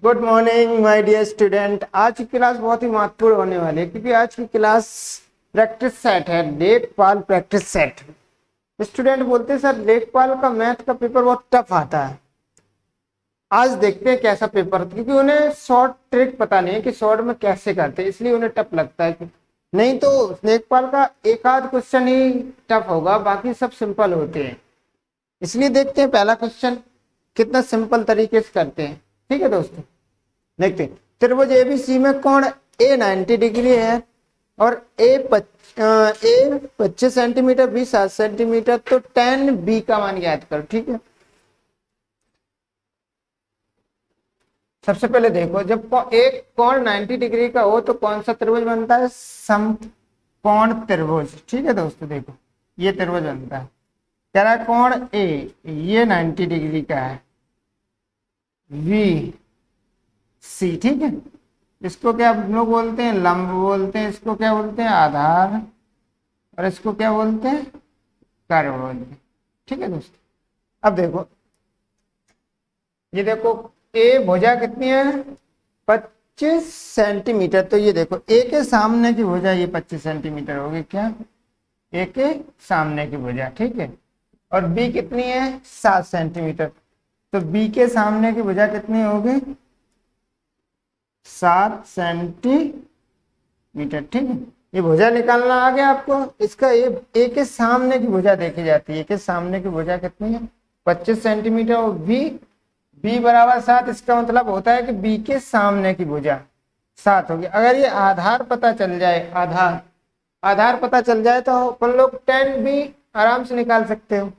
Good morning my dear student. आज की class बहुत ही महत्वपूर्ण होने वाली है क्योंकि आज की क्लास प्रैक्टिस सेट है, लेखपाल प्रैक्टिस सेट। स्टूडेंट बोलते हैं सर लेखपाल का मैथ का पेपर बहुत टफ आता है। आज देखते हैं कैसा पेपर, क्योंकि उन्हें शॉर्ट ट्रिक पता नहीं है कि शॉर्ट में कैसे करते हैं, इसलिए उन्हें टफ लगता है। नहीं तो लेखपाल का एक आध क्वेश्चन ही टफ होगा, बाकी सब सिंपल होते हैं। इसलिए देखते हैं पहला क्वेश्चन कितना सिंपल तरीके से करते हैं। ठीक है दोस्तों, देखते हैं। त्रिभुज एबीसी में कोण ए 90 डिग्री है और ए 25 सेंटीमीटर, बी 7 सेंटीमीटर, तो tan बी का मान ज्ञात करो। ठीक है, सबसे पहले देखो, जब एक कोण 90 डिग्री का हो तो कौन सा त्रिभुज बनता है? समकोण त्रिभुज। ठीक है दोस्तों, देखो ये त्रिभुज बनता है। कह रहा है कोण ए ये 90 डिग्री का है, बी सी। ठीक है, इसको क्या हम लोग बोलते हैं? लंब बोलते हैं। इसको क्या बोलते हैं? आधार। और इसको क्या बोलते हैं? कर्व बोलते हैं। ठीक है दोस्तों, अब देखो, ये देखो ए भुजा कितनी है? 25 सेंटीमीटर। तो ये देखो ए के सामने की भुजा ये 25 सेंटीमीटर होगी। क्या? ए के सामने की भुजा। ठीक है, और बी कितनी है? 7 सेंटीमीटर। तो बी के सामने की भुजा कितनी होगी? 7 सेंटीमीटर। ठीक है, ये भुजा निकालना आ गया आपको। इसका ये ए के सामने की भुजा देखी जाती है। ए के सामने की भुजा कितनी है? 25 सेंटीमीटर। और बी बराबर 7। इसका मतलब होता है कि बी के सामने की भुजा 7 होगी। अगर ये आधार पता चल जाए, आधार पता चल जाए तो अपन लोग tan बी आराम से निकाल सकते हो।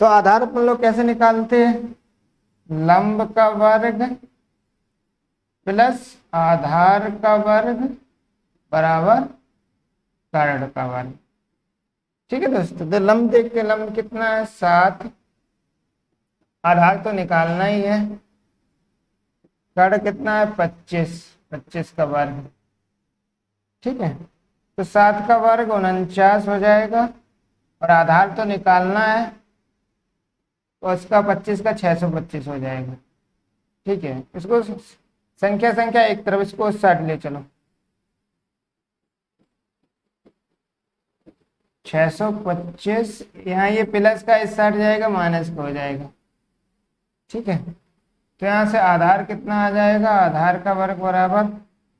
तो आधार अपन लोग कैसे निकालते हैं? लंब का वर्ग प्लस आधार का वर्ग बराबर कर्ण का वर्ग। ठीक है दोस्तों, तो लंब देखते हैं, लंब कितना है? 7। आधार तो निकालना ही है। कर्ण कितना है? 25 का वर्ग। ठीक है, तो 7 का वर्ग 49 हो जाएगा। और आधार तो निकालना है, तो इसका 25 का 625 हो जाएगा। ठीक है, इसको संख्या एक तरफ, इसको उस साइड ले चलो। 625, यहाँ ये प्लस का इस साइड जाएगा, माइनस का हो जाएगा। ठीक है, तो यहाँ से आधार कितना आ जाएगा? आधार का वर्ग बराबर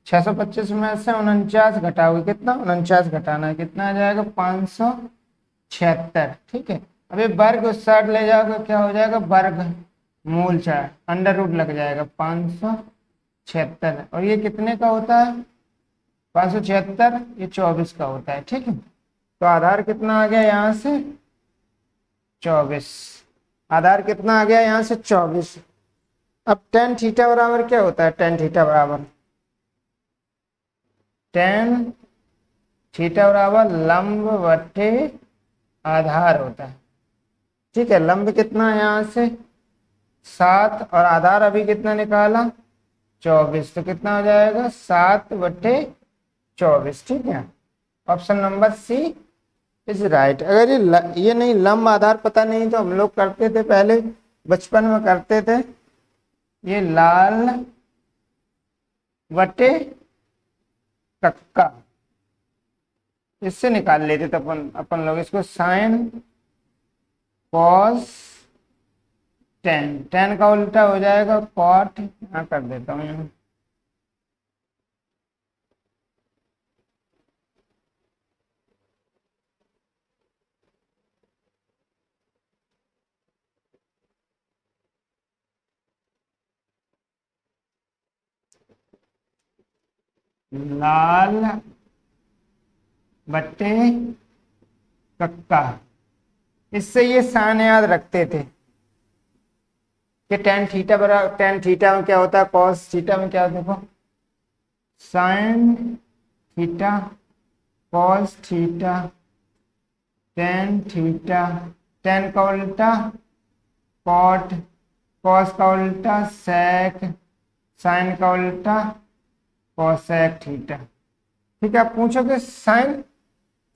625 में से 49 घटाओगे, कितना? 49 घटाना है, कितना आ जाएगा? 576। ठीक है, अब ये वर्ग उस साइड ले जाओगे, क्या हो जाएगा? वर्ग मूल 4 अंडर रूट लग जाएगा 576। और ये कितने का होता है? 576, ये 24 का होता है। ठीक है, तो आधार कितना आ गया यहाँ से? 24। आधार कितना आ गया यहाँ से? 24। अब tan थीटा बराबर क्या होता है? tan थीटा बराबर लंब बटे आधार होता है। ठीक है, लंब कितना है यहाँ से? 7, और आधार अभी कितना निकाला? 24। तो कितना हो जाएगा? 7/24। ठीक है, option number C is right. अगर ये नहीं, लंब आधार पता नहीं, तो हम लोग करते थे पहले, बचपन में करते थे, ये लाल बटे कक्का, इससे निकाल लेते थे अपन लोग। इसको साइन कॉस tan का उल्टा हो जाएगा कॉट। यहाँ कर देता हूँ, लाल बट्टे कक्का। इससे ये साइन याद रखते थे कि tan थीटा बराबर, tan थीटा में क्या होता है? cos थीटा में क्या होता है? देखो, sine theta cos theta tan theta, tan का उल्टा cot, cos का उल्टा sec, साइन का उल्टा cosec थीटा। ठीक है, आप पूछोगे साइन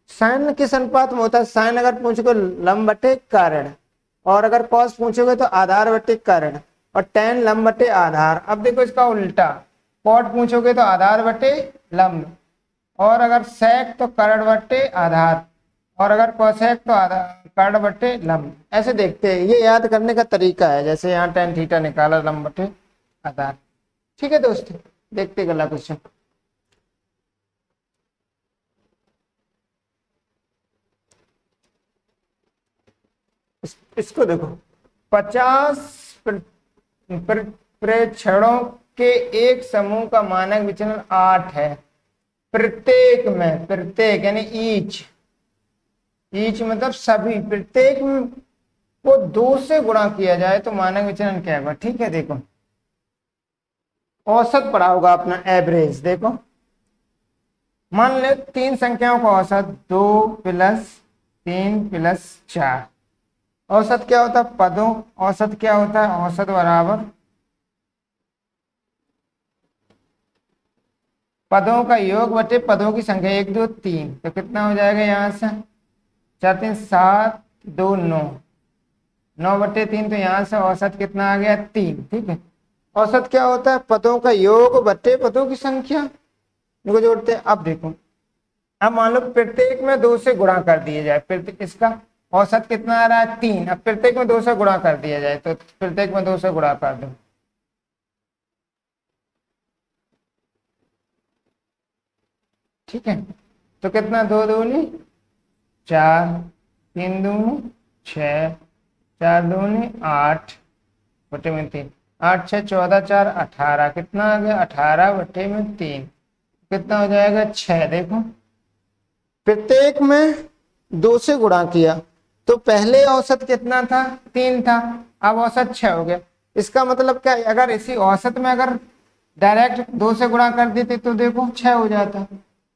साइन किस अनुपात में होता है? साइन अगर पूछोगे लंब बटे कारण, और अगर कॉस पूछोगे तो आधार बटे कारण। और tan लंब बटे आधार। अब देखो इसका उल्टा, कॉट पूछोगे तो आधार बटे लंब, और अगर सेक तो कर्ण बटे आधार, और अगर कोसेक तो आधार कर्ण बटे लंब। ऐसे देखते हैं, ये याद करने का तरीका है। जैसे यहाँ tan थीटा निकाला, लंब बटे आधार। ठीक है दोस्तों, देखते अगला क्वेश्चन। इसको देखो, 50 प्रेक्षणों के एक समूह का मानक विचलन 8 है। प्रत्येक में, प्रत्येक यानी ईच, ईच मतलब सभी, प्रत्येक को 2 से गुणा किया जाए तो मानक विचलन क्या होगा। ठीक है, देखो औसत पढ़ा होगा अपना, एवरेज। देखो मान ले 3 संख्याओं का औसत 2 + 3 + 4। औसत क्या होता है, पदों, औसत क्या होता है, औसत बराबर पदों का योग बटे पदों की संख्या 1 2 3। तो कितना हो जाएगा, यहाँ से 4 3 7 2 9, 9 बटे 3। तो यहाँ से औसत कितना आ गया, 3। ठीक है, औसत क्या होता है, पदों का योग बटे पदों की संख्या, इनको जोड़ते हैं। अब देखो, अब मान लो प्रत्येक में 2 से गुणा कर दिया जाए, प्रत्येक, इसका औसत कितना आ रहा है, 3। अब प्रत्येक में 2 से गुणा कर दिया जाए तो प्रत्येक में 2 से गुणा कर दो। ठीक है, तो कितना, 2 दूनी 4, 3 दूनी 6, 4 दूनी 8 बटे में 3, 8 6 14 4 18। कितना आ गया, 18 बटे में 3। कितना हो जाएगा, 6। देखो प्रत्येक में 2 से गुणा किया तो पहले औसत कितना था, 3 था, अब औसत 6 हो गया। इसका मतलब क्या है, अगर इसी औसत में अगर डायरेक्ट 2 से गुणा कर देते तो देखो 6 हो जाता।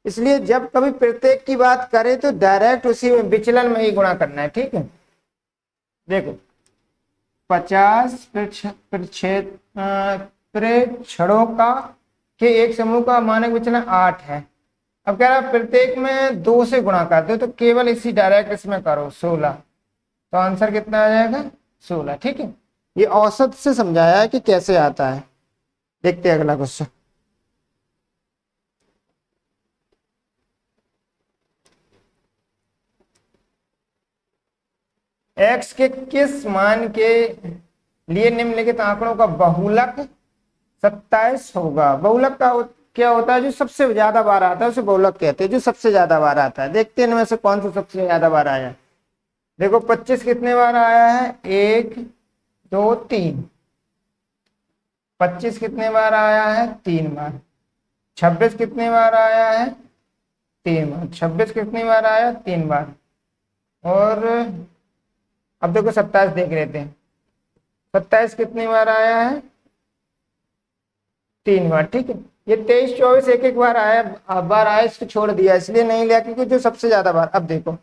इसलिए जब कभी प्रत्येक की बात करें तो डायरेक्ट उसी में विचलन में ही गुणा करना है। ठीक है, देखो 50 प्रेक्षणों का के एक समूह का मानक विचलन 8 है। अब कह रहा है प्रत्येक में 2 से गुणा कर दो, तो केवल इसी डायरेक्ट इसमें करो 16। तो आंसर कितना आ जाएगा, 16। ठीक है, ये औसत से समझाया है कि कैसे आता है। देखते हैं अगला क्वेश्चन। x के किस मान के लिए निम्नलिखित आंकड़ों का बहुलक 27 होगा। बहुलक का क्या होता है, जो सबसे ज्यादा बार आता है उसे बहुलक कहते हैं, जो सबसे ज्यादा बार आता है। देखते हैं इनमें से कौन सा सबसे ज्यादा बार आया है। देखो 25 कितने बार आया है, 1 2 3। 25 कितने बार आया है, 3 बार। 26 कितने बार आया है, 3 बार। 26 कितनी बार आया, 3 बार। और अब देखो 27 देख लेते हैं, 27 कितनी बार आया है, 3 बार। ठीक है, ये 23 24 एक एक बार आया, बार आया, इसको छोड़ दिया इसलिए नहीं लिया क्योंकि जो सबसे ज्यादा बार। अब देखो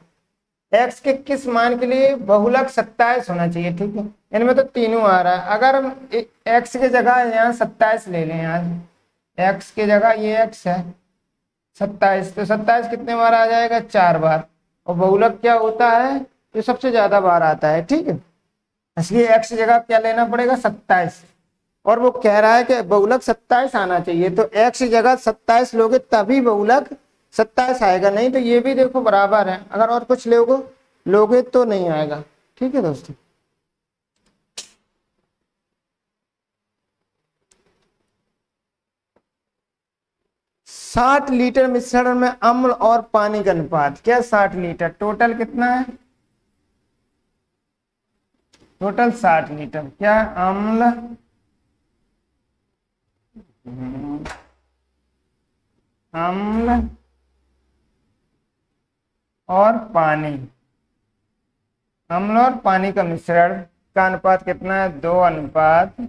x के किस मान के लिए बहुलक 27 होना चाहिए। ठीक है, इनमें तो तीनों आ रहा है। अगर हम x की जगह यहाँ 27 ले लें, यहाँ x की जगह ये x है 27, तो 27 कितने बार आ जाएगा, 4 बार। और बहुलक क्या होता है, जो सबसे ज्यादा बार आता है। ठीक है, इसलिए x की जगह क्या लेना पड़ेगा, 27। और वो कह रहा है कि बहुलक 27 आना चाहिए, तो x की जगह 27 लोगे तभी बहुलक 27 आएगा, नहीं तो ये भी देखो बराबर है, अगर और कुछ लोगे तो नहीं आएगा। ठीक है दोस्तों, साठ लीटर मिश्रण में अम्ल और पानी का अनुपात क्या, 60 लीटर। टोटल कितना है, टोटल 60 लीटर। क्या, अम्ल अम्ल और पानी, अम्ल और पानी का मिश्रण का अनुपात कितना है, 2:1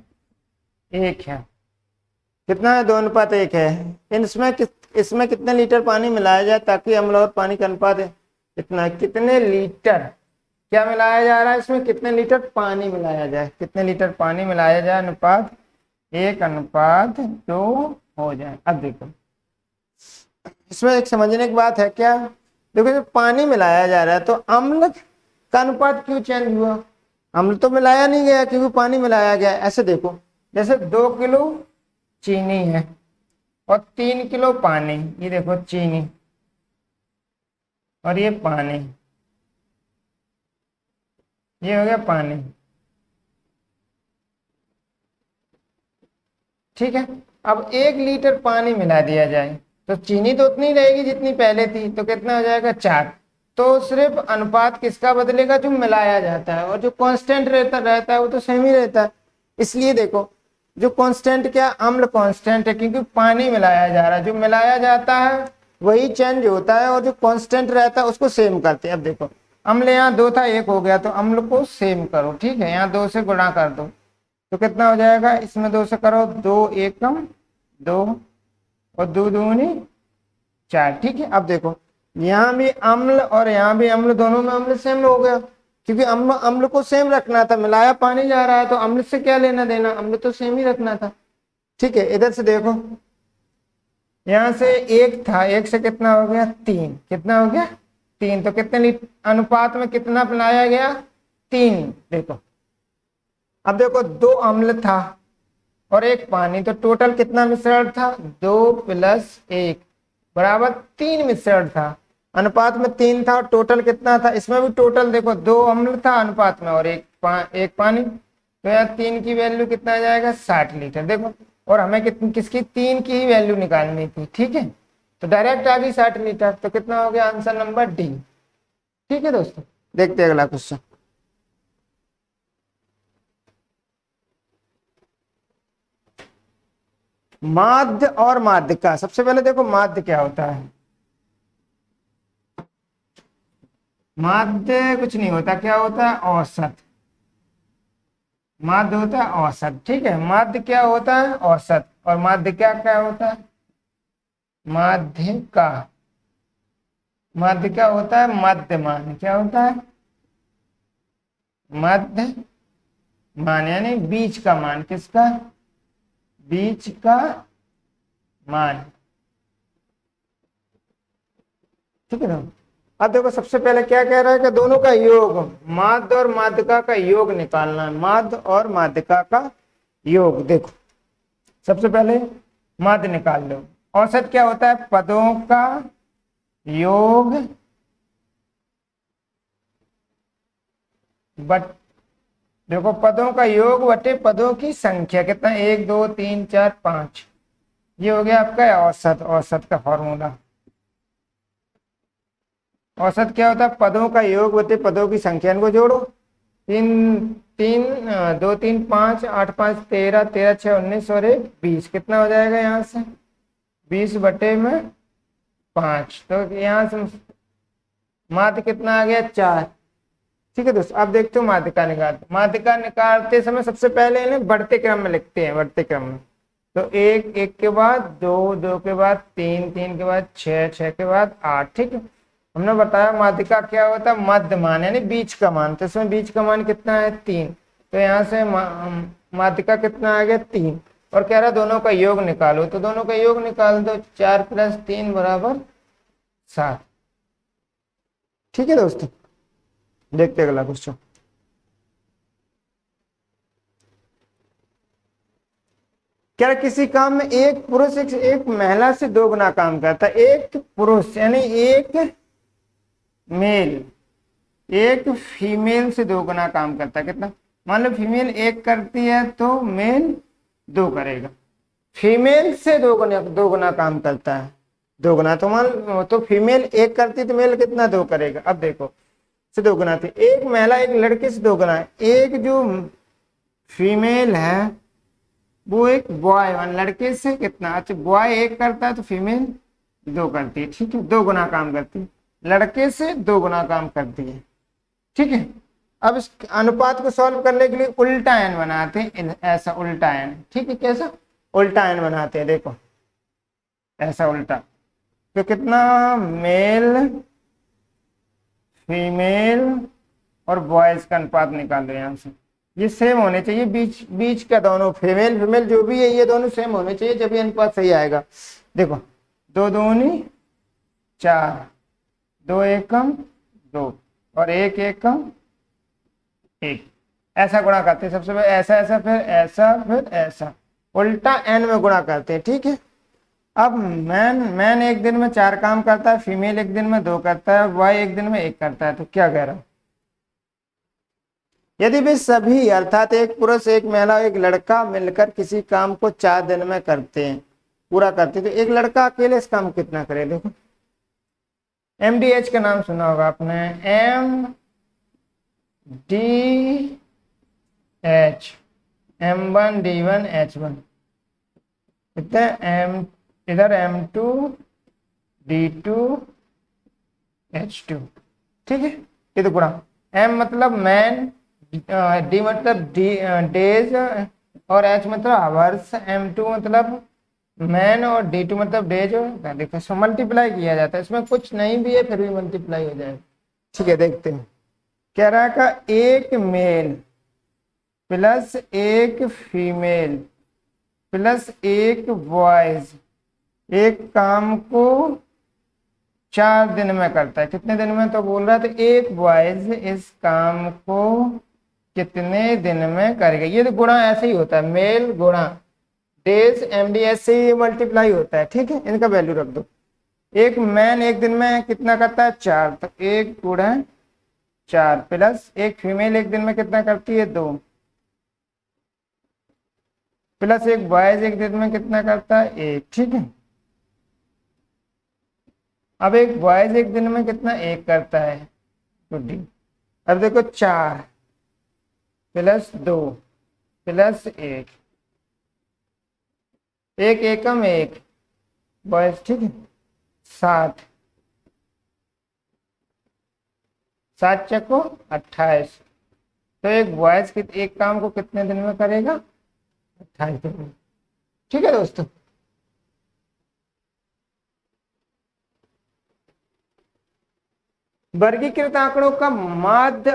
है। कितना है, 2:1 है। इसमें कितने लीटर पानी मिलाया जाए ताकि अम्ल और पानी का अनुपात कितना, कितने लीटर क्या मिलाया जा रहा है, इसमें कितने लीटर पानी मिलाया जाए, कितने लीटर पानी मिलाया जाए, अनुपात 1:2 हो जाए। अब देखो इसमें एक समझने की बात है क्या, देखो जब पानी मिलाया जा रहा है तो अम्ल का अनुपात क्यों चेंज हुआ, अम्ल तो मिलाया नहीं गया क्योंकि पानी मिलाया गया। ऐसे देखो, जैसे 2 किलो चीनी है और 3 किलो पानी, ये देखो चीनी और ये पानी, ये हो गया पानी, ठीक है। अब 1 लीटर पानी मिला दिया जाए तो चीनी तो उतनी रहेगी जितनी पहले थी, तो कितना हो जाएगा 4। तो सिर्फ अनुपात किसका बदलेगा, जो मिलाया जाता है, और जो कांस्टेंट रहता है वो तो सेम ही रहता है। इसलिए देखो, जो कांस्टेंट क्या, अम्ल कांस्टेंट है क्योंकि पानी मिलाया जा रहा है, जो मिलाया जाता है वही चेंज होता है, और जो कांस्टेंट रहता है उसको सेम करते हैं। अब देखो, अम्ल यहाँ 2 था 1 हो गया, तो अम्ल को सेम करो, ठीक है, यहाँ 2 से गुणा कर दो तो कितना हो जाएगा, इसमें 2 से करो, 2 एकम 2 और 2 दूनी 4, ठीक है। अब देखो, यहाँ भी अम्ल और यहाँ भी अम्ल, दोनों में अम्ल सेम हो गया क्योंकि अम्ल अम्ल को सेम रखना था, मिलाया पानी जा रहा है तो अम्ल से क्या लेना देना, अम्ल तो सेम ही रखना था, ठीक है। इधर से देखो, यहाँ से 1 था, 1 से कितना हो गया 3, कितना हो गया 3, तो कितने अनुपात में कितना बनाया गया 3। देखो, अब देखो 2 अम्ल था और 1 पानी, तो टोटल कितना मिश्रण था, 2 + 1 बराबर 3 मिश्रण था। अनुपात में 3 था और टोटल कितना था, इसमें भी टोटल देखो 2 अम्ल था अनुपात में और एक पानी, तो यहाँ 3 की वैल्यू कितना आ जाएगा 60 लीटर। देखो, और हमें किसकी 3 की ही वैल्यू निकालनी थी, ठीक है, तो डायरेक्ट आ गई 60 लीटर, तो कितना हो गया आंसर नंबर डी, ठीक है दोस्तों। देखते हैं अगला क्वेश्चन। माध्य और माध्यिका। सबसे पहले देखो माध्य क्या होता है। माध्य कुछ नहीं होता, क्या होता है औसत। माध्य होता है औसत, ठीक है। माध्य क्या होता है औसत, और माध्यिका क्या होता है माध्यिका। माध्य क्या होता है मध्यमान, क्या होता है मध्य मान, यानी बीच का मान, किसका, बीच का मान, ठीक है ना। अब देखो, सबसे पहले क्या कह रहा है कि दोनों का योग, माध्य और माध्यिका का योग निकालना है, माध्य और माध्यिका का योग। देखो, सबसे पहले माध्य निकाल लो। औसत क्या होता है, पदों का योग बट, देखो पदों का योग बटे पदों की संख्या, कितना 1 2 3 4 5, ये हो गया आपका औसत। औसत का फॉर्मूला, औसत क्या होता है, पदों का योग बटे पदों की संख्या, इनको जोड़ो, 2 3 5 8 5 13 13 6 19 और 1 20, कितना हो जाएगा यहाँ से 20 बटे में 5, तो यहाँ से माध्य कितना आ गया 4, ठीक है दोस्तों। अब देखते हो माध्यिका निकालते, माध्यिका निकालते समय सबसे पहले इन्हें बढ़ते क्रम में लिखते हैं, बढ़ते क्रम में, तो 1 1 के बाद 2 2 के बाद 3 3 के बाद 6 6 के बाद 8, ठीक है। हमने बताया माध्यिका क्या होता है मध्य मान, यानी बीच का मान, तो इसमें बीच का मान कितना है 3, तो यहाँ से माध्यिका कितना आ गया 3, और कह रहा दोनों का योग निकालो, तो दोनों का योग निकाल दो, 4 + 3 = 7, ठीक है दोस्तों। देखते हैं अगला क्वेश्चन। क्या किसी काम में एक पुरुष एक महिला से 2 गुना काम करता है, एक पुरुष यानी एक मेल एक फीमेल से 2 गुना काम करता है, कितना, मान लो फीमेल 1 करती है तो मेल 2 करेगा, फीमेल से 2 गुना काम करता है, 2 गुना, तो मान तो फीमेल 1 करती तो मेल कितना 2 करेगा। अब देखो, से 2 गुना थी, एक महिला एक लड़के से 2 गुना है, एक जो फीमेल है वो एक बॉय लड़के से कितना, अच्छा बॉय 1 करता है तो फीमेल 2 करती है, ठीक है, 2 गुना काम करती है, लड़के से 2 गुना काम करती है, ठीक है। अब इस अनुपात को सॉल्व करने के लिए उल्टा एन बनाते हैं, ऐसा उल्टा एन, ठीक है, कैसा उल्टा एन बनाते हैं, देखो ऐसा उल्टा, तो कितना मेल फीमेल और बॉयज का अनुपात निकाल लो, यहाँ से ये सेम होने चाहिए, बीच बीच का दोनों फीमेल फीमेल जो भी है ये दोनों सेम होने चाहिए, जब ये अनुपात सही आएगा। देखो 2 दूनी 4, 2 एकम 2 और 1 एकम 1, ऐसा गुणा करते हैं, सबसे पहले ऐसा ऐसा फिर ऐसा फिर ऐसा, उल्टा n में गुणा करते हैं, ठीक है। अब मैन मैन एक दिन में 4 काम करता है, फीमेल एक दिन में 2 करता है, बॉय एक दिन में 1 करता है। तो क्या कह रहा हूं, यदि वे सभी अर्थात एक पुरुष एक महिला एक लड़का मिलकर किसी काम को 4 दिन में करते हैं, पूरा करते हैं, तो एक लड़का अकेले इस काम को कितना करे। देखो MDH का नाम सुना होगा आपने, MDH, M1 D1 H1 कितने M, इधर M2 D2 H2, ठीक है। ये तो गुणा, M मतलब मैन, D मतलब डेज और H मतलब आवर्स, M2 मतलब मैन और D2 मतलब डेज। देखो इसमें मल्टीप्लाई किया जाता है, इसमें कुछ नहीं भी है फिर भी मल्टीप्लाई हो जाएगा, ठीक है। देखते हैं, कह रहा का एक मेल प्लस एक फीमेल प्लस एक बॉयज एक काम को 4 दिन में करता है। कितने दिन में, तो बोल रहा था एक बॉयज इस काम को कितने दिन में करेगा। ये तो गुणा ऐसे ही होता है, मेल गुणा डेज, MDS से ये मल्टीप्लाई होता है, ठीक है। इनका वैल्यू रख दो। एक मैन एक दिन में कितना करता है 4, तो 1 गुणा 4 प्लस एक फीमेल एक दिन में कितना करती है 2 प्लस एक बॉयज एक दिन में कितना करता है 1, ठीक है। अब एक बॉयज एक दिन में कितना 1 करता है, तो डी। अब देखो 4 प्लस 2 प्लस 1, एक एकम 1 बॉयज, ठीक है। 7 7 चको 28, तो एक बॉयज एक काम को कितने दिन में करेगा 28 दिन में, ठीक है दोस्तों। वर्गीकृत आंकड़ों का माध्य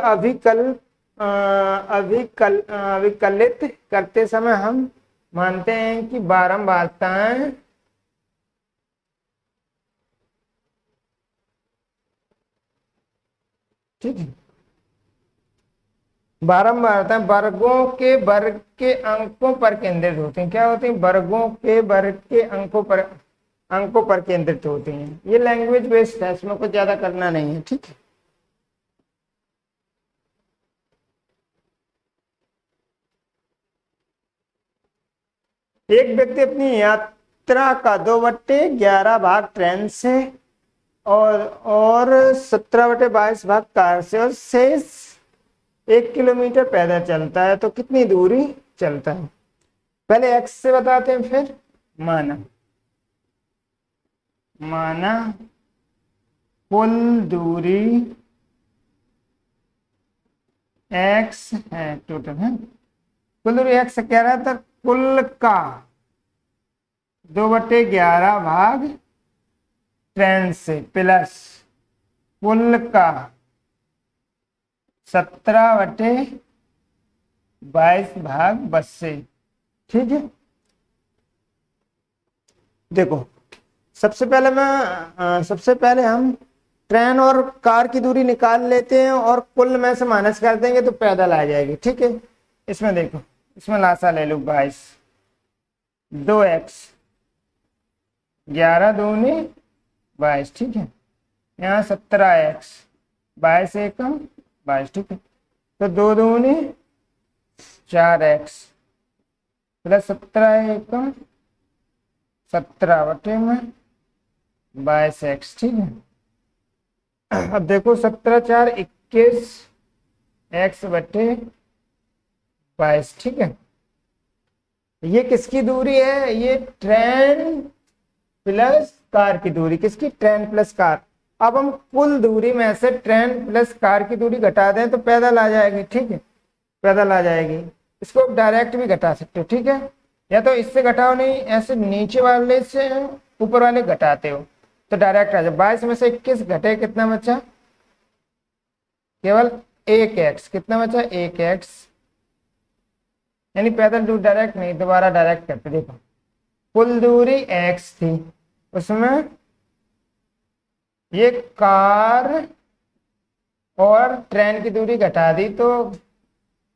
अभिकलित करते समय हम मानते हैं कि बारंबारताएं ठीक है, बारंबारताएं वर्ग के अंकों पर केंद्रित होती हैं। क्या होती हैं, वर्गों के वर्ग के अंकों पर केंद्रित होती हैं। ये लैंग्वेज बेस्ड है, इसमें कुछ ज्यादा करना नहीं है, ठीक है। एक व्यक्ति अपनी यात्रा का 2/11 भाग ट्रेन से और 17/22 भाग कार से और शेष 1 किलोमीटर पैदल चलता है, तो कितनी दूरी चलता है। पहले x से बताते हैं, फिर माना कुल दूरी x है, टोटल है कुल दूरी x कह रहा था, कुल का 2/11 भाग ट्रेन से प्लस कुल का 17/22 भाग बस से, ठीक है। देखो सबसे पहले हम ट्रेन और कार की दूरी निकाल लेते हैं और कुल में से माइनस कर देंगे तो पैदल आ जाएगी, ठीक है। इसमें देखो, इसमें लासा ले लो 22, 2x 11 दूनी 22, ठीक है। यहाँ 17x 22 एकम 22, ठीक है। तो 2 दूनी 4x प्लस 17 एकम 17/22x, ठीक है। अब देखो 17 4 21 x/22, ठीक है। ये किसकी दूरी है, ये ट्रेन प्लस कार की दूरी, किसकी, ट्रेन प्लस कार। अब हम कुल दूरी में से ट्रेन प्लस कार की दूरी घटा दें तो पैदल आ जाएगी, ठीक है, पैदल आ जाएगी। इसको डायरेक्ट भी घटा सकते हो, ठीक है, या तो इससे घटाओ, नहीं ऐसे नीचे वाले से ऊपर वाले घटाते हो तो डायरेक्ट आ जाए। 22 में से 21 घटे कितना बचा, केवल 1x, कितना बचा 1x, यानी पैदल दूर डायरेक्ट नहीं, दोबारा डायरेक्ट करते। देखो कुल दूरी x थी, उसमें ये कार और ट्रेन की दूरी घटा दी तो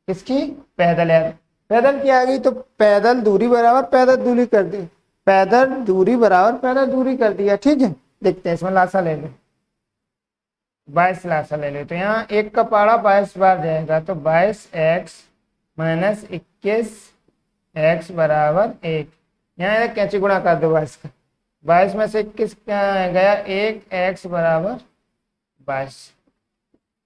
किसकी? पैदल यार, पैदल की आ गई तो पैदल दूरी बराबर पैदल दूरी कर दी, पैदल दूरी बराबर पैदल दूरी कर दिया। ठीक है, देखते हैं इसमें लासा ले लो, 22 लासा ले लो, तो यहाँ एक का पारा 22 बार जाएगा, तो 22x माइनस 21x बराबर 1। यहाँ कैंची गुणा कर दो 22 का, 22 में से 21 गया, 1x बराबर 22।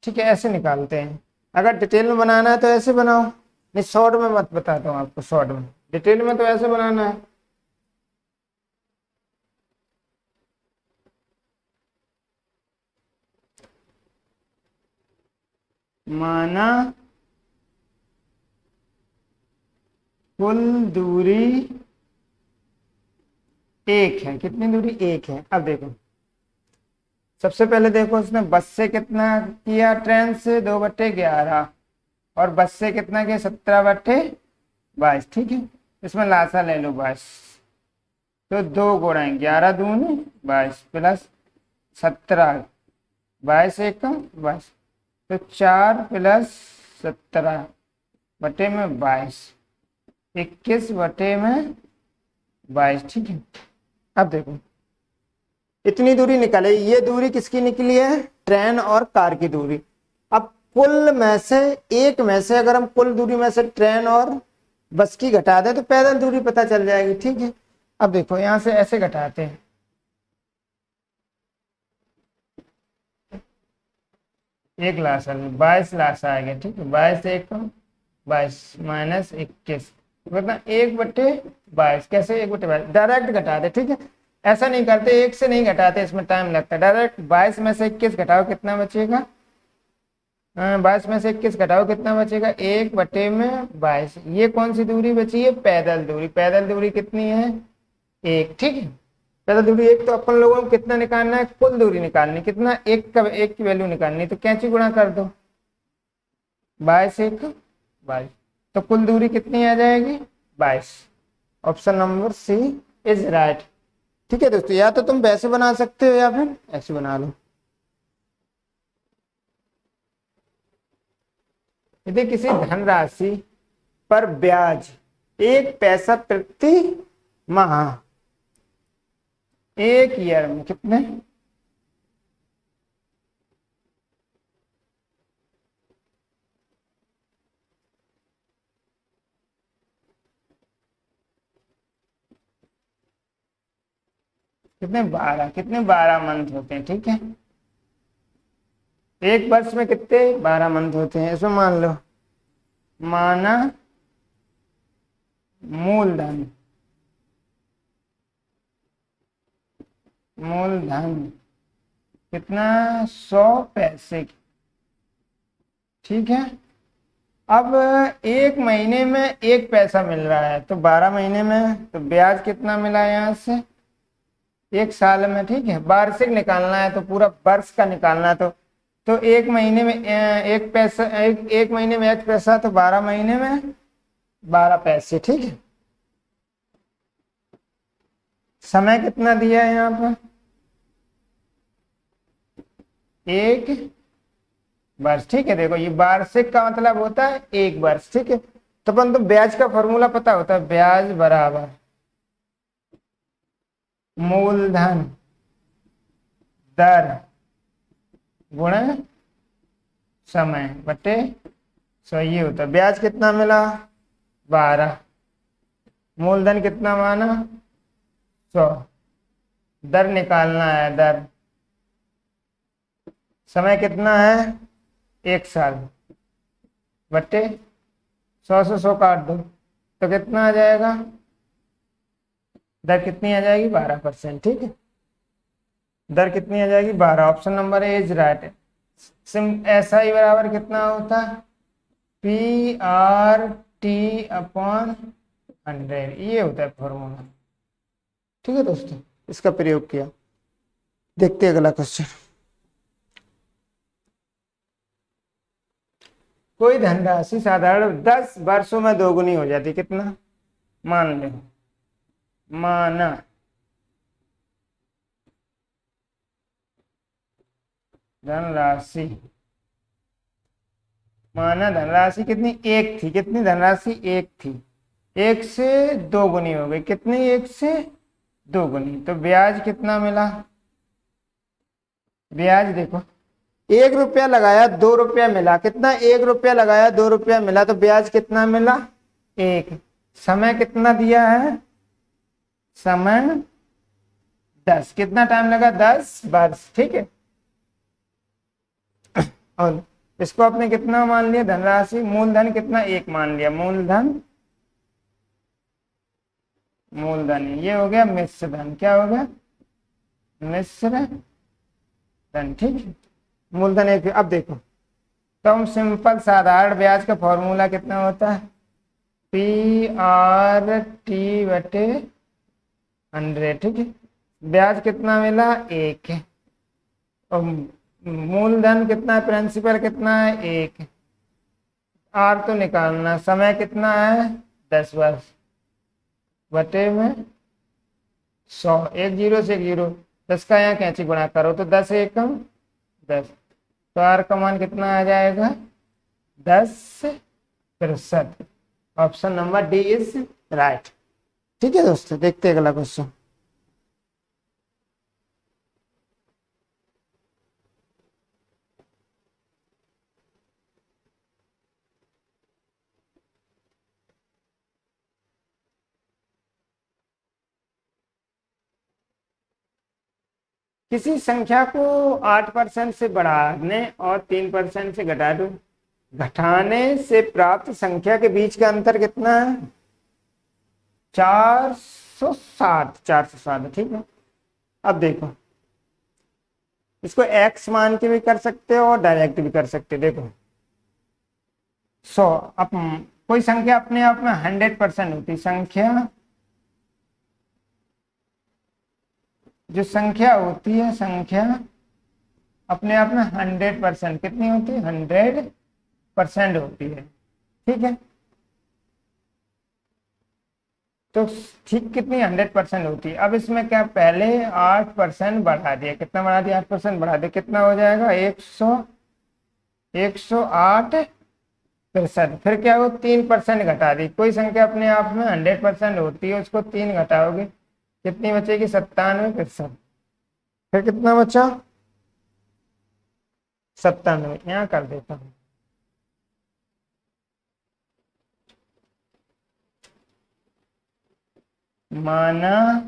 ठीक है, ऐसे निकालते हैं। अगर डिटेल में बनाना है तो ऐसे बनाओ, नहीं शॉर्ट में मत बताता हूँ आपको, शॉर्ट में, डिटेल में तो ऐसे बनाना है। माना कुल दूरी 1 है, कितनी दूरी? 1 है। अब देखो, सबसे पहले देखो उसने बस से कितना किया, ट्रेन से 2/11, और बस से कितना किया, 17/22। ठीक है, इसमें लासा ले लो 22, तो 2 गुणा 11 दूनी 22 प्लस 17, 22 एक 22, तो 4 प्लस 17/22, 21/22। ठीक है, अब देखो इतनी दूरी निकले, ये दूरी किसकी निकली है? ट्रेन और कार की दूरी। अब कुल में से, एक में से अगर हम कुल दूरी में से ट्रेन और बस की घटा दें तो पैदल दूरी पता चल जाएगी। ठीक है, अब देखो यहां से ऐसे घटाते हैं, एक लासा 22 लासा आ गया। ठीक है, 22 एक 22 माइनस 21, कितना? 1/22। कैसे 1/22? डायरेक्ट घटा दे। ठीक है, ऐसा नहीं करते, एक से नहीं घटाते, इसमें टाइम लगता है। डायरेक्ट 22 में से 21 घटाओ, कितना बचेगा? 22 में से 21 घटाओ, कितना बचेगा? 1/22। ये कौन सी दूरी बची है? पैदल दूरी। पैदल दूरी कितनी है? 1। ठीक है, पैदल दूरी 1, तो अपन लोगों को कितना निकालना है? कुल दूरी निकालनी, कितना? 1 का, 1 की वैल्यू निकालनी, तो कैंची गुणा कर दो, 22 एक 22, तो कुल दूरी कितनी आ जाएगी? 22। Option number C is right. ठीक है दोस्तों, या तो तुम वैसे बना सकते हो या फिर ऐसे बना लो। यदि किसी धनराशि पर ब्याज 1 पैसा प्रति माह, एक ईयर में कितने? कितने? 12। कितने? 12 मंथ होते हैं। ठीक है, एक वर्ष में कितने? 12 मंथ होते हैं। इसमें मान लो, माना मूलधन, मूलधन कितना? 100 पैसे की। ठीक है, अब एक महीने में 1 पैसा मिल रहा है, तो 12 महीने में तो ब्याज कितना मिला यहाँ से? 1 साल में। ठीक है, वार्षिक निकालना है तो पूरा वर्ष का निकालना है, तो एक महीने में 1 पैसा, एक महीने में 1 पैसा, तो 12 महीने में 12 पैसे। ठीक है, समय कितना दिया है यहाँ पर? 1 वर्ष। ठीक है, देखो ये वार्षिक का मतलब होता है 1 वर्ष। ठीक है, तो अपन तो ब्याज का फॉर्मूला पता होता है, ब्याज बराबर मूलधन दर गुणा समय बटे 100। ये होता है, ब्याज कितना मिला? 12, मूलधन कितना माना? 100, दर निकालना है, दर, समय कितना है? 1 साल, बटे 100 से 100 काट दो, तो कितना आ जाएगा? दर कितनी आ जाएगी? 12%। ठीक है, दर कितनी आ जाएगी? 12। Option number A is right. ऐसा ही बराबर कितना होता है? PRT/100, ये होता है फॉर्मूला। ठीक है दोस्तों, इसका प्रयोग किया। देखते हैं अगला क्वेश्चन। कोई धनराशि साधारण 10 वर्षों में दोगुनी हो जाती, कितना? मान ले, माना धनराशि माना धनराशि कितनी, एक थी, कितनी धनराशि, एक थी, एक से दो गुनी हो गई, कितनी, एक से दो गुनी। तो ब्याज कितना मिला, ब्याज देखो, 1 रुपया लगाया 2 रुपया मिला, कितना, 1 रुपया लगाया 2 रुपया मिला, तो ब्याज कितना मिला, 1। समय कितना दिया है, समय 10, कितना टाइम लगा, 10 वर्ष, ठीक है। और इसको आपने कितना मान लिया, धनराशि, मूलधन कितना, 1 मान लिया, मूलधन, मूलधन ये हो गया मिश्र धन, क्या हो गया, मिश्र धन, ठीक है। मूलधन 1। अब देखो, तो हम सिंपल साधारण ब्याज का फॉर्मूला कितना होता है, PRT बटे 100, ठीक है। ब्याज कितना मिला, 1 है, और मूलधन कितना है, प्रिंसिपल कितना है, 1, आर तो निकालना, समय कितना है, 10 वर्ष, बटे में 100, 1 जीरो से 1 जीरो, 10 का यहाँ कैंची गुणा करो तो 10 एकम 10, तो आर का मान कितना आ जाएगा, 10×। Option number D is right, ठीक है दोस्तों। देखते हैं अगला क्वेश्चन। किसी संख्या को 8% से बढ़ाने और 3% से घटाने से प्राप्त संख्या के बीच का अंतर कितना है, 460, ठीक है। अब देखो, इसको x मान के भी कर सकते हो और डायरेक्ट भी कर सकते हो। देखो 100, अब कोई संख्या अपने आप में 100% होती, संख्या, जो संख्या होती है, संख्या अपने आप में 100% कितनी होती है, 100% होती है, ठीक है। तो ठीक कितनी, 100% होती है। अब इसमें क्या, पहले 8% बढ़ा दिया, कितना बढ़ा दिया, 8% बढ़ा दिया, कितना हो जाएगा, 108%। फिर क्या हो, 3% घटा दी। कोई संख्या अपने आप में 100% होती है, उसको 3 घटाओगे, कितनी बचेगी, 97%। फिर कितना बचा, 97, यहाँ कर देता हूँ। माना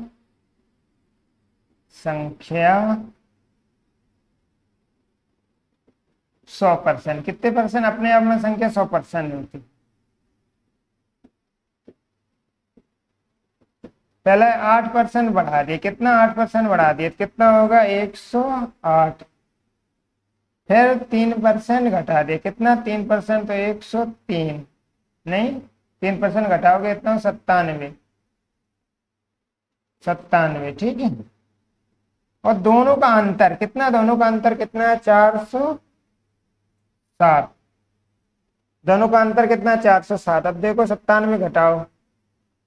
संख्या 100%, कितने परसेंट अपने आप में संख्या 100% होती, पहले 8% बढ़ा दिए, कितना, 8% बढ़ा दिए, कितना होगा, 108। फिर 3% घटा दिए, कितना, 3%, तो 103, नहीं 3% घटाओगे इतना, 97, ठीक है। और दोनों का अंतर कितना, दोनों का अंतर कितना है, 407, दोनों का अंतर कितना है, 407। अब देखो 97 घटाओ,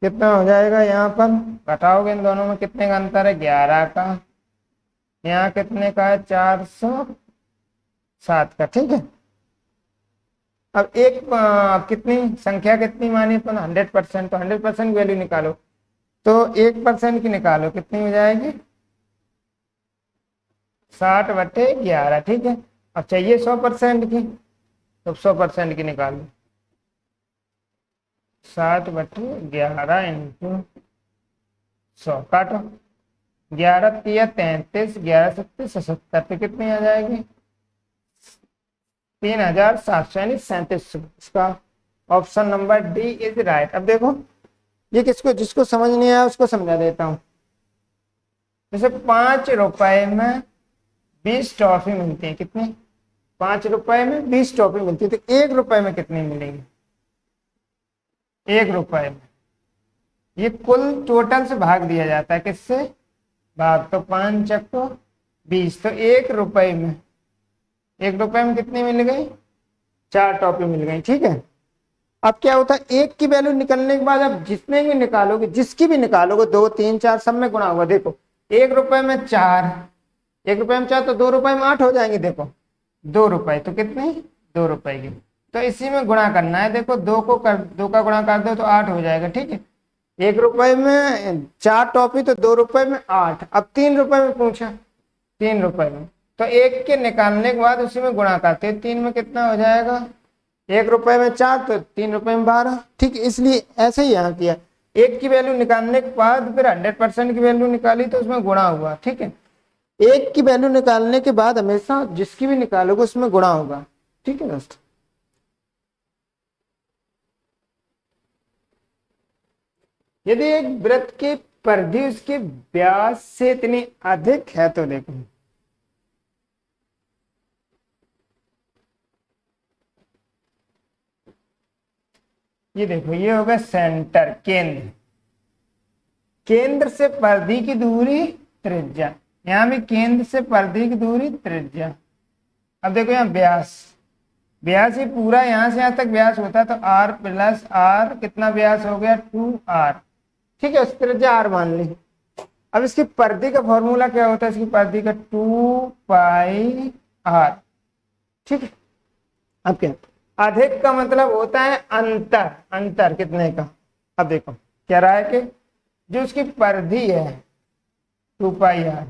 कितना हो जाएगा, यहाँ पर घटाओगे इन दोनों में, कितने का अंतर है, 11 का, यहाँ कितने का है, 407 का, ठीक है। अब एक कितनी संख्या कितनी मानी अपन, 100%, तो 100% वैल्यू निकालो, तो 1% की निकालो, कितनी हो जाएगी, 60/11, ठीक है। अब चाहिए 100% की, तो 100% की निकालो, 60/11 इंटू 100, काटो, 11×3 = 33, 11×7 = 77, तो कितनी आ जाएगी, 3700, यानी 3700। इसका option number D is right. अब देखो, ये किसको, जिसको समझ नहीं आया उसको समझा देता हूँ। जैसे 5 रुपए में 20 टॉफी मिलती है, कितनी, 5 रुपए में 20 टॉफी मिलती है, तो 1 रुपए में कितनी मिलेगी, 1 रुपए में, ये कुल टोटल से भाग दिया जाता है, किससे, भाग, तो 5 चक्को 20, तो 1 रुपए में, 1 रुपए में कितनी मिल गई, 4 टॉफी मिल गई, ठीक है। अब क्या होता है, 1 की वैल्यू निकलने के बाद अब जितने भी निकालोगे, जिसकी भी निकालोगे, 2, 3, 4 सब में गुणा होगा। देखो 1 रुपए में 4, 1 रुपए में 4, तो 2 रुपए में 8 हो जाएंगे। देखो 2 रुपए, तो कितने, 2 रुपए की, तो इसी में गुणा करना है। देखो दो का गुणा कर दो तो 8 हो जाएगा, ठीक है। 1 रुपए में 4 टॉफी तो 2 रुपए में 8। अब 3 रुपए में पूछा, 3 रुपए में तो 1 के निकालने के बाद उसी में गुणा करते हैं। 3 में कितना हो जाएगा, 1 रुपए में 4 तो 3 रुपए में 12, ठीक है। इसलिए ऐसे ही यहाँ किया, 1 की वैल्यू निकालने के बाद फिर 100% की वैल्यू निकाली तो उसमें गुणा हुआ, ठीक है। 1 की वैल्यू निकालने के बाद हमेशा जिसकी भी निकालोगे उसमें गुणा होगा, ठीक है दोस्तों। यदि एक वृत्त की परिधि उसके व्यास से इतनी अधिक है तो देखो, ये देखो ये होगा सेंटर, केंद्र। केंद्र से परिधि की दूरी त्रिज्या, यहां भी केंद्र से परिधि की दूरी त्रिज्या। अब देखो यहाँ व्यास, व्यास ही पूरा यहां से यहां तक व्यास होता है तो r प्लस r कितना व्यास हो गया 2r, ठीक है। उस त्रिज्या r मान ली। अब इसकी परिधि का फॉर्मूला क्या होता है, इसकी परिधि का 2πr, ठीक है। अब क्या, अधिक का मतलब होता है अंतर, अंतर कितने का। अब देखो क्या रहा है कि जो उसकी परिधि है 2πr,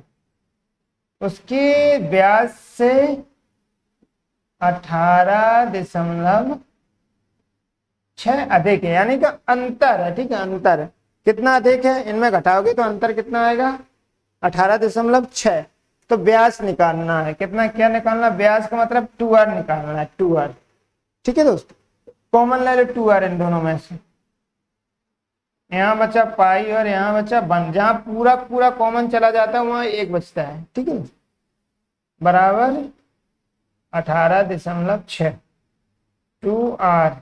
उसकी व्यास से 18.6 अधिक है, यानी कि अंतर है, ठीक है। अंतर है, कितना अधिक है, इनमें घटाओगे तो अंतर कितना आएगा 18.6। तो व्यास निकालना है, कितना, क्या निकालना, व्यास का मतलब 2r निकालना है, 2r, ठीक है दोस्तों। कॉमन ले लो 2r इन दोनों में से, यहाँ बचा पाई और यहाँ बचा 1, जहां पूरा पूरा कॉमन चला जाता है वहां 1 बचता है, ठीक है, बराबर 18.6 2r,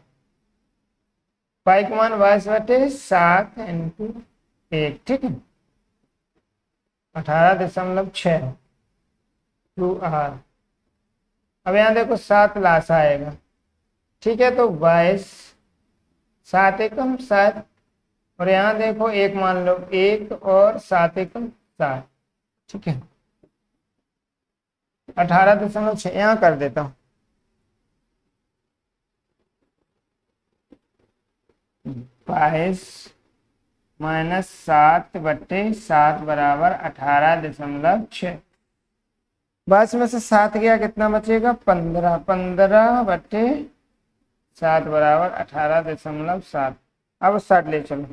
पाई का मान 22/7 इंटू 1, ठीक है। 18.6 2r। अब यहाँ देखो 7 लासा आएगा, ठीक है, तो 22, 7 एकम 7, और यहाँ देखो 1 मान लो, 1 और 7 एकम 7, ठीक है। 18.6 यहाँ कर देता हूँ, 22 माइनस 7/7 बराबर 18.6। 22 में से 7 गया, कितना बचेगा 15, 15/7 बराबर 18.7। अब 60 ले चलो,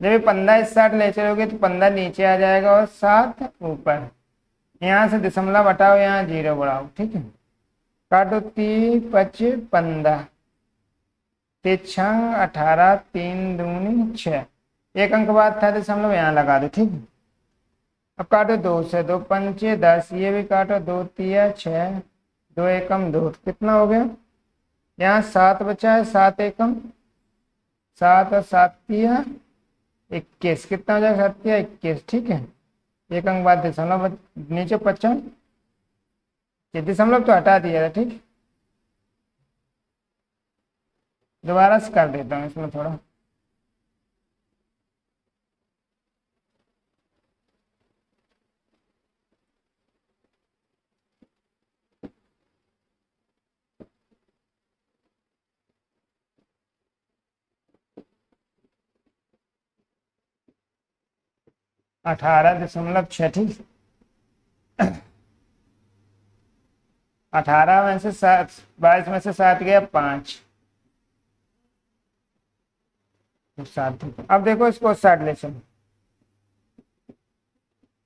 जब 15 60 ले चलोगे तो 15 नीचे आ जाएगा और 7 ऊपर, यहाँ से दशमलव हटाओ, यहाँ 0 बढ़ाओ, ठीक है। काटो 3 5 15, 6 18, 3 दूनी 6, 1 अंक बाद था दशमलव, यहाँ लगा दो, ठीक है। अब काटो 2 से, 2 5 10, ये भी काटो, 2 3 6, 2 एकम 2, कितना हो गया, यहाँ 7 बचा है, 7 एकम 7 और 7 3 21, कितना हो जाएगा 7 21, ठीक है। 1 अंक बाद दशमलव नीचे 55, ये दशमलव तो हटा दिया था, ठीक। दोबारा से कर देता हूँ इसमें थोड़ा, अठारह दशमलव 6, ठीक। 18 में से 7, 22 में से 7 गया 5, 7। अब देखो इसको 60 ले चलो,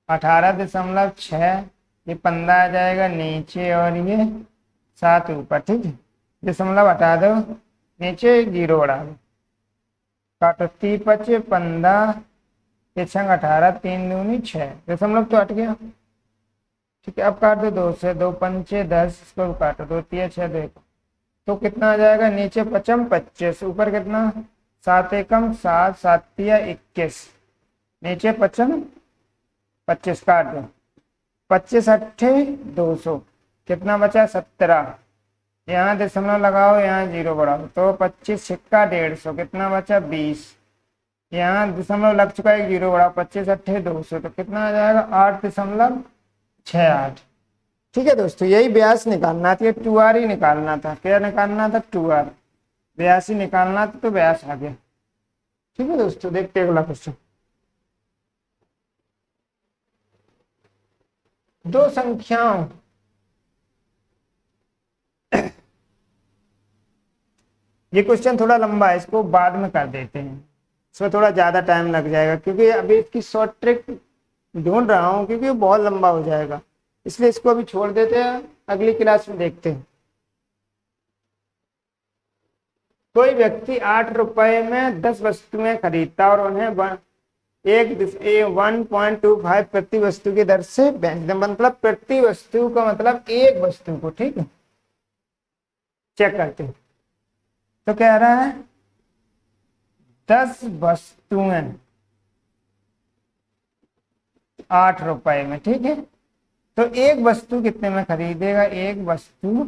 18.6, ये 15 आ जाएगा नीचे और ये 7 ऊपर, ठीक है। दशमलव हटा दो, नीचे 0 बढ़ा दो, काटो 3 5 15, 6 18, 3 दूनी 6, दशमलव तो हट गया, ठीक है। अब काट दो 2 से, 2 5 10, इसको भी काटो, 2 3 6, देखो तो कितना आ जाएगा, नीचे 55 25, ऊपर कितना 7 एकम 7, 7 3 21, नीचे 55 25, काट दो, 25 8 200, कितना बचा 17, यहाँ दशमलव लगाओ, यहाँ 0 बढ़ाओ, तो 25 6 150, कितना बचा 20, यहाँ दशमलव लग चुका है, 0 बढ़ाओ, 25 8 200, तो कितना आ जाएगा 8.68, ठीक है दोस्तों, यही व्यास निकालना था, टू आर ही निकालना था। क्या निकालना था? To are. व्यास ही निकालना था तो व्यास आ गया। ठीक है दोस्तों, देखते हैं अगला क्वेश्चन। दो संख्याओं ये क्वेश्चन थोड़ा लंबा है, इसको बाद में कर देते हैं, इसमें थोड़ा ज्यादा टाइम लग जाएगा क्योंकि अभी इसकी शॉर्ट ट्रिक ढूंढ रहा हूँ, क्योंकि वो बहुत लंबा हो जाएगा, इसलिए इसको अभी छोड़ देते हैं, अगली क्लास में देखते हैं। कोई व्यक्ति 8 रुपए में 10 वस्तुएं खरीदता और उन्हें 1.25 प्रति वस्तु की दर से बेचता। मतलब प्रति वस्तु का मतलब एक वस्तु को, ठीक है, चेक करते हैं। तो कह रहा है 10 वस्तुएं 8 रुपए में, ठीक है। तो एक वस्तु कितने में खरीदेगा? एक वस्तु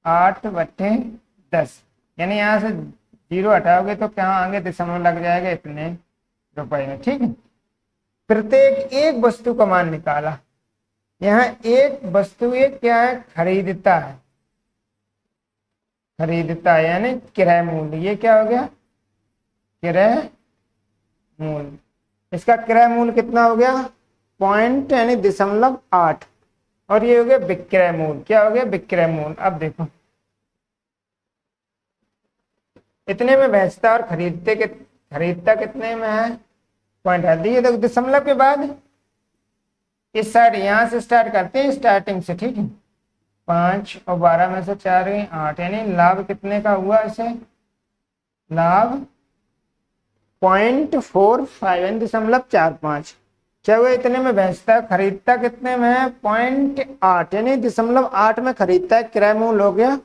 8/10, यानी यहां से 0 हटाओगे तो कहाँ आगे दशमलव लग जाएगा, इतने रुपए में, ठीक है। प्रत्येक एक वस्तु का मान निकाला। यहाँ एक वस्तु एक क्या है? खरीदता है, खरीदता है यानी क्रय मूल्य। ये क्या हो गया? क्रय मूल्य। इसका क्रय मूल्य कितना हो गया? पॉइंट यानी 0.8। और ये हो गया विक्रय मूल्य। क्या हो गया? विक्रय मूल्य। अब देखो, इतने में बेचता और खरीदता कितने में है? पॉइंट है। देखिए देखो, दशमलव के बाद इस साइड यहां से स्टार्ट करते हैं, स्टार्टिंग से, ठीक है। 5 और 12 में से 4 गई 8, यानी लाभ कितने का हुआ? इसे लाभ 0.45 यानी 0.45। क्या हुआ? इतने में बेचता है, खरीदता कितने में है? 0.8 यानी 0.8 में खरीदता है, क्रय मूल्य हो गया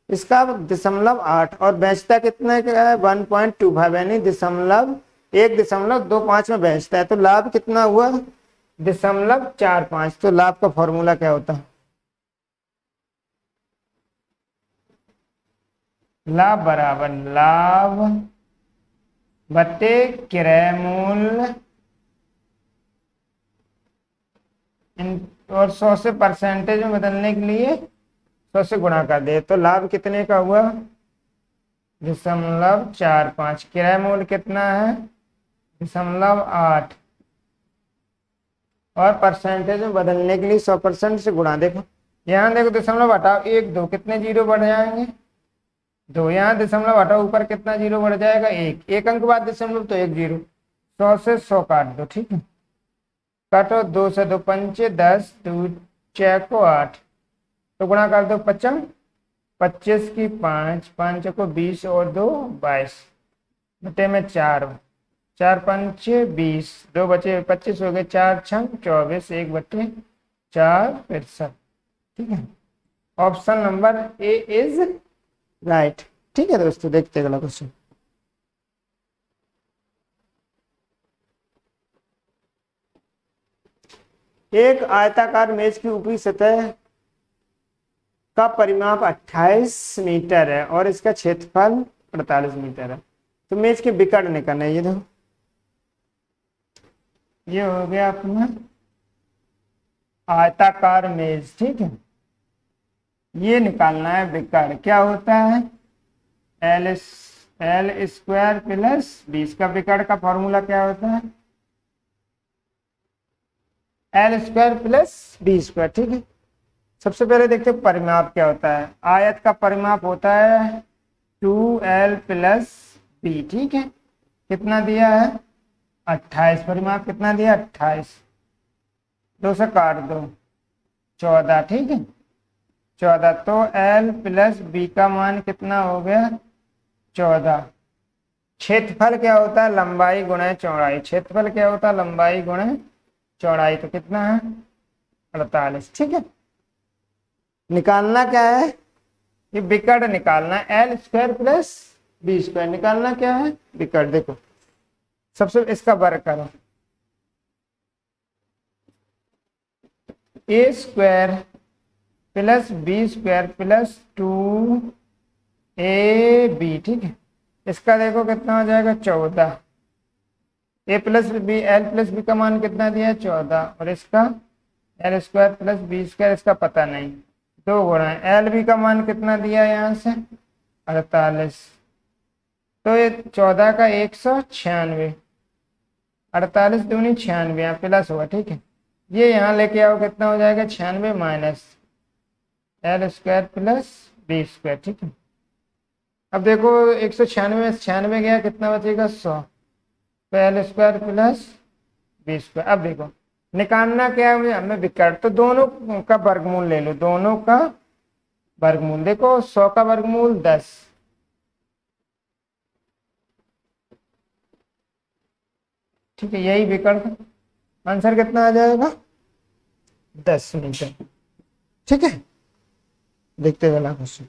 इसका 0.8। और बेचता कितने का है? 1.25 यानी 1.25 में बेचता है। तो लाभ कितना हुआ? 0.45। तो लाभ का फॉर्मूला क्या होता है? लाभ बराबर लाभ बटे क्रय मूल्य और 100 से परसेंटेज में बदलने के लिए 100 से गुणा कर दे। तो लाभ कितने का हुआ? 0.45। क्रय मूल्य कितना है? 0.8 और परसेंटेज में बदलने के लिए 100% से गुणा। देखो यहाँ देखो, दशमलव हटाओ 1 2, कितने जीरो बढ़ जाएंगे? 2। यहाँ दशमलव हटाओ, ऊपर कितना जीरो बढ़ जाएगा? 1। एक अंक बाद दशमलव तो 1 जीरो। 100 से 100 काट दो, ठीक है। काटो, 2 से 2 पंचे 10, 2 6 को 8, तो गुणा कर दो 55, 25 की 5, 5 को 20 और 2 22 बटे में 4, 4 पंचे 20, 2 बचे 25 हो गए, 4 6 24, 1 बटे 4 65, ठीक है। Option number A is right. ठीक है दोस्तों, देखते हैं अगला क्वेश्चन। एक आयताकार मेज की ऊपरी सतह का परिमाप 28 मीटर है और इसका क्षेत्रफल 48 मीटर है। तो मेज के विकर्ण निकालना है। ये देखो, ये हो गया अपना आयताकार मेज, ठीक है। ये निकालना है विकर्ण। क्या होता है? एल स्क्वायर प्लस 20 का विकर्ण का फॉर्मूला क्या होता है? L square plus B square, ठीक है। सबसे पहले देखते हैं परिमाप क्या होता है। आयत का परिमाप होता है 2l प्लस बी, ठीक है। कितना दिया है? 28। परिमाप कितना दिया? 28। 2 से काट दो 14, ठीक है। 14। तो l प्लस बी का मान कितना हो गया? 14। क्षेत्रफल क्या होता है? लंबाई गुणे चौड़ाई। क्षेत्रफल क्या होता है? लंबाई गुणे चौड़ाई। तो कितना है? 48, ठीक है। निकालना क्या है? ये विकर्ण निकालना है। L square plus B square निकालना क्या है? विकर्ण। देखो, सबसे इसका वर्ग करो, A square plus B square plus 2ab, ठीक है। इसका देखो कितना हो जाएगा? 14। A plus B, L plus B का मान कितना दिया है? 14। और इसका L square plus B square, इसका पता नहीं, 2 गुणा एल बी का मान कितना दिया है यहाँ से 48, तो ये 14 का 196, 48 दूनी 96 यहाँ प्लस होगा, ठीक है। ये यहाँ लेके आओ कितना हो जाएगा 96 minus L square plus B square, ठीक है। अब देखो 196 में 96 गया, कितना बचेगा 100, तो L square plus B square. अब देखो निकालना क्या है मुझे, हमें विकर्ण, तो दोनों का वर्गमूल ले लो, दोनों का वर्गमूल। देखो 100 का वर्गमूल 10, ठीक है, यही विकर्ण का आंसर कितना आ जाएगा 10 मीटर, ठीक है। देखते हैं अगला क्वेश्चन।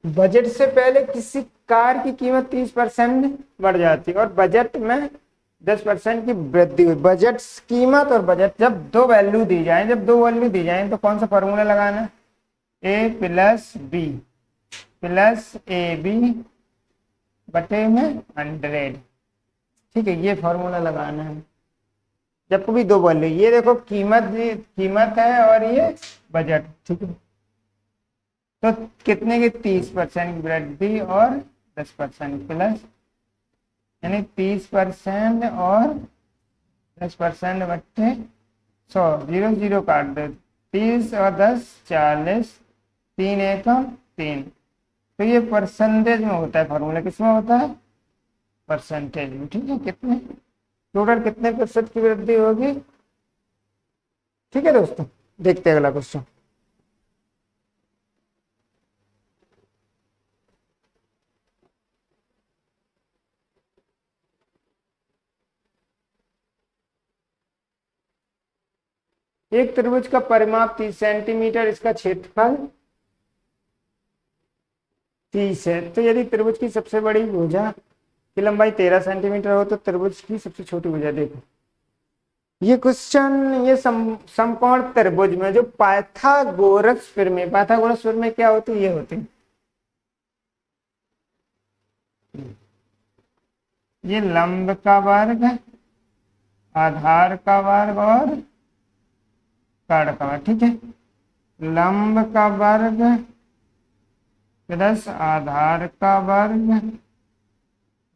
बजट से पहले किसी कार की कीमत 30% बढ़ जाती है और बजट में 10% की वृद्धि हुई। बजट कीमत और बजट जब दो वैल्यू दी जाए, तो कौन सा फॉर्मूला लगाना है, A plus B plus A B बटे में 100, ठीक है, ये फॉर्मूला लगाना है जब कभी दो वैल्यू। ये देखो कीमत है और ये बजट, ठीक है, तो कितने की 30% की वृद्धि और 10% प्लस, यानी 30% और 10% बट्टे 100, 0 0 काट दो, 30 और 10 40, 3 एकम 3, तो ये परसेंटेज में होता है, फॉर्मूला किसमें होता है परसेंटेज में, ठीक है। कितने टोटल कितने प्रतिशत की वृद्धि होगी, ठीक है दोस्तों। देखते हैं अगला क्वेश्चन। एक त्रिभुज का परिमाप 30 सेंटीमीटर, इसका क्षेत्रफल 30 है, तो यदि त्रिभुज की सबसे बड़ी भुजा की लंबाई 13 सेंटीमीटर हो तो त्रिभुज की सबसे छोटी भुजा। देखो ये क्वेश्चन, ये समकोण त्रिभुज में जो पाइथागोरस में क्या होती है, ये होती है, ये लंब का वर्ग, आधार का वर्ग और कर्ण का वर्ग, ठीक है। लंब का वर्ग प्लस आधार का वर्ग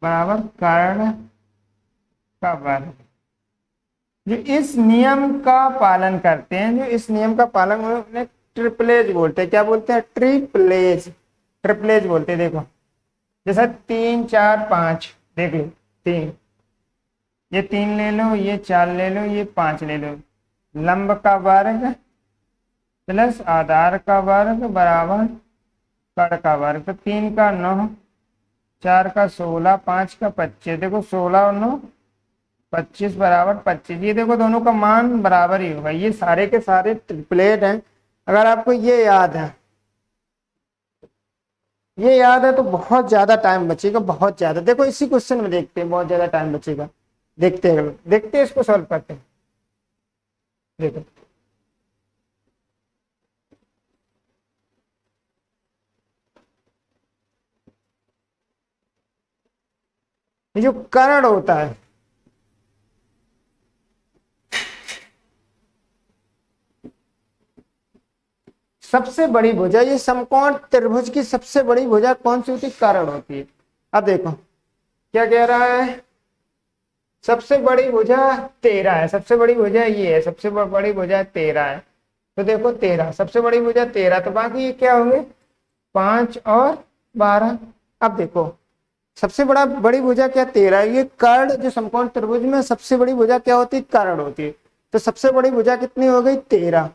बराबर कर्ण का वर्ग। जो इस नियम का पालन करते हैं, जो इस नियम का पालन उन्हें ट्रिपलेज बोलते हैं। क्या बोलते हैं, ट्रिपलेज बोलते हैं। देखो जैसा 3 4 5, देख लो 3, ये 3 ले लो, ये 4 ले लो, ये 5 ले लो, लंब का वर्ग प्लस आधार का वर्ग बराबर कर्ण का वर्ग, तो 3 का 9, 4 का 16, 5 का 25, देखो 16 और 9 25 बराबर 25। ये देखो दोनों का मान बराबर ही होगा, ये सारे के सारे ट्रिपलेट हैं। अगर आपको ये याद है तो बहुत ज्यादा टाइम बचेगा, बहुत ज्यादा। देखो इसी क्वेश्चन में देखते हैं, बहुत ज्यादा टाइम बचेगा। देखते हैं इसको सॉल्व करते हैं। देखो ये जो कर्ण होता है, सबसे बड़ी भुजा, ये समकोण त्रिभुज की सबसे बड़ी भुजा कौन सी होती है, कर्ण होती है। अब देखो क्या कह रहा है, सबसे बड़ी भुजा 13 है, सबसे बड़ी भुजा ये है, सबसे बड़ी भुजा 13 है, तो देखो 13 सबसे बड़ी भुजा 13, तो बाकी ये क्या होंगे 5 और 12। अब देखो सबसे बड़ी भुजा क्या 13 है, ये कर्ण जो समकोण त्रिभुज में सबसे बड़ी भुजा क्या होती है, कर्ण होती है, तो सबसे बड़ी भुजा कितनी हो गई 13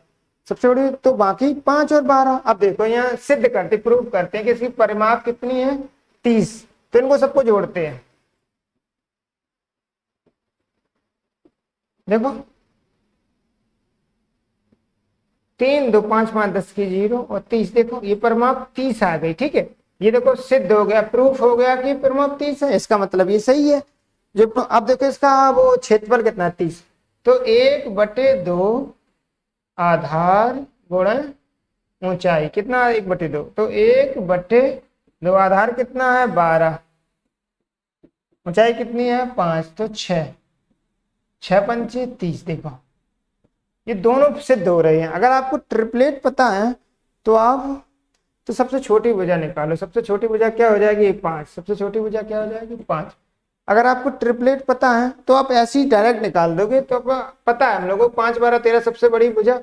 सबसे बड़ी, तो बाकी 5 और 12। अब देखो यहाँ सिद्ध करते, प्रूव करते हैं कि इसकी परिमाप कितनी है 30, तो इनको सबको जोड़ते हैं। देखो 3 2 5 5 10 की 0 और 30, देखो ये परिमाप 30 आ गई, ठीक है। ये देखो सिद्ध हो गया, प्रूफ हो गया कि परिमाप 30 है, इसका मतलब ये सही है। जो अब देखो इसका वो क्षेत्रफल कितना है 30, तो 1/2 आधार गुणा ऊंचाई, कितना 1/2, तो 1/2 आधार कितना है 12, ऊंचाई कितनी है 5, तो 6, 6 पंचे 30। देखो ये दोनों सिद्ध हो रहे हैं। अगर आपको ट्रिपलेट पता है तो आप तो सबसे छोटी भुजा निकालो। सबसे छोटी भुजा क्या हो जाएगी? 5। सबसे छोटी भुजा क्या हो जाएगी? 5। अगर आपको ट्रिपलेट पता है तो आप ऐसे ही डायरेक्ट निकाल दोगे। तो पता है हम लोगों को 5 12 13 सबसे बड़ी भुजा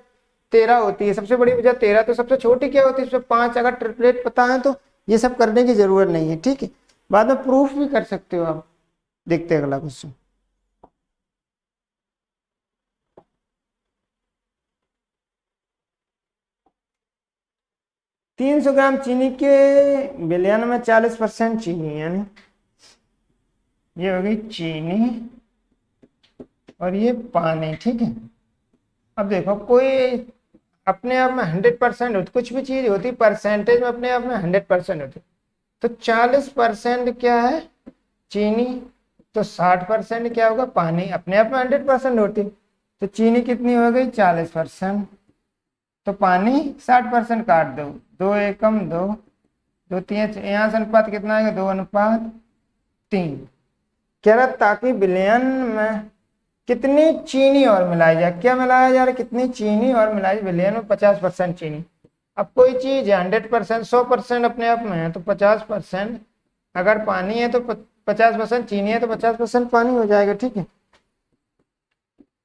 13 होती है। सबसे बड़ी भुजा 13, तो सबसे छोटी क्या होती है? इसमें 5। अगर ट्रिपलेट पता है तो ये सब करने की जरूरत नहीं है, ठीक है। बाद में प्रूफ भी कर सकते हो आप। देखते हैं अगला क्वेश्चन। तीन 300 ग्राम चीनी के विलयन में 40% चीनी, यानी ये हो गई चीनी और ये पानी, ठीक है। अब देखो कोई अपने आप में 100% होती, कुछ भी चीज होती परसेंटेज में अपने आप में 100% होती। तो 40% क्या है? चीनी। तो 60% क्या होगा? पानी। अपने आप में 100% होती, तो चीनी कितनी हो गई? 40%। तो पानी 60%। काट दो, 2 एकम 2, 2 3, यहाँ से अनुपात कितना आएगा? 2:3। कह रहा ताकि विलयन में कितनी चीनी और मिलाई जाए। क्या मिलाया जा रहा है? कितनी चीनी और मिलाई? विलयन में 50% चीनी। अब कोई चीज है 100%, 100% अपने आप में है, तो 50% अगर पानी है तो 50% चीनी है तो 50% पानी हो जाएगा, ठीक है।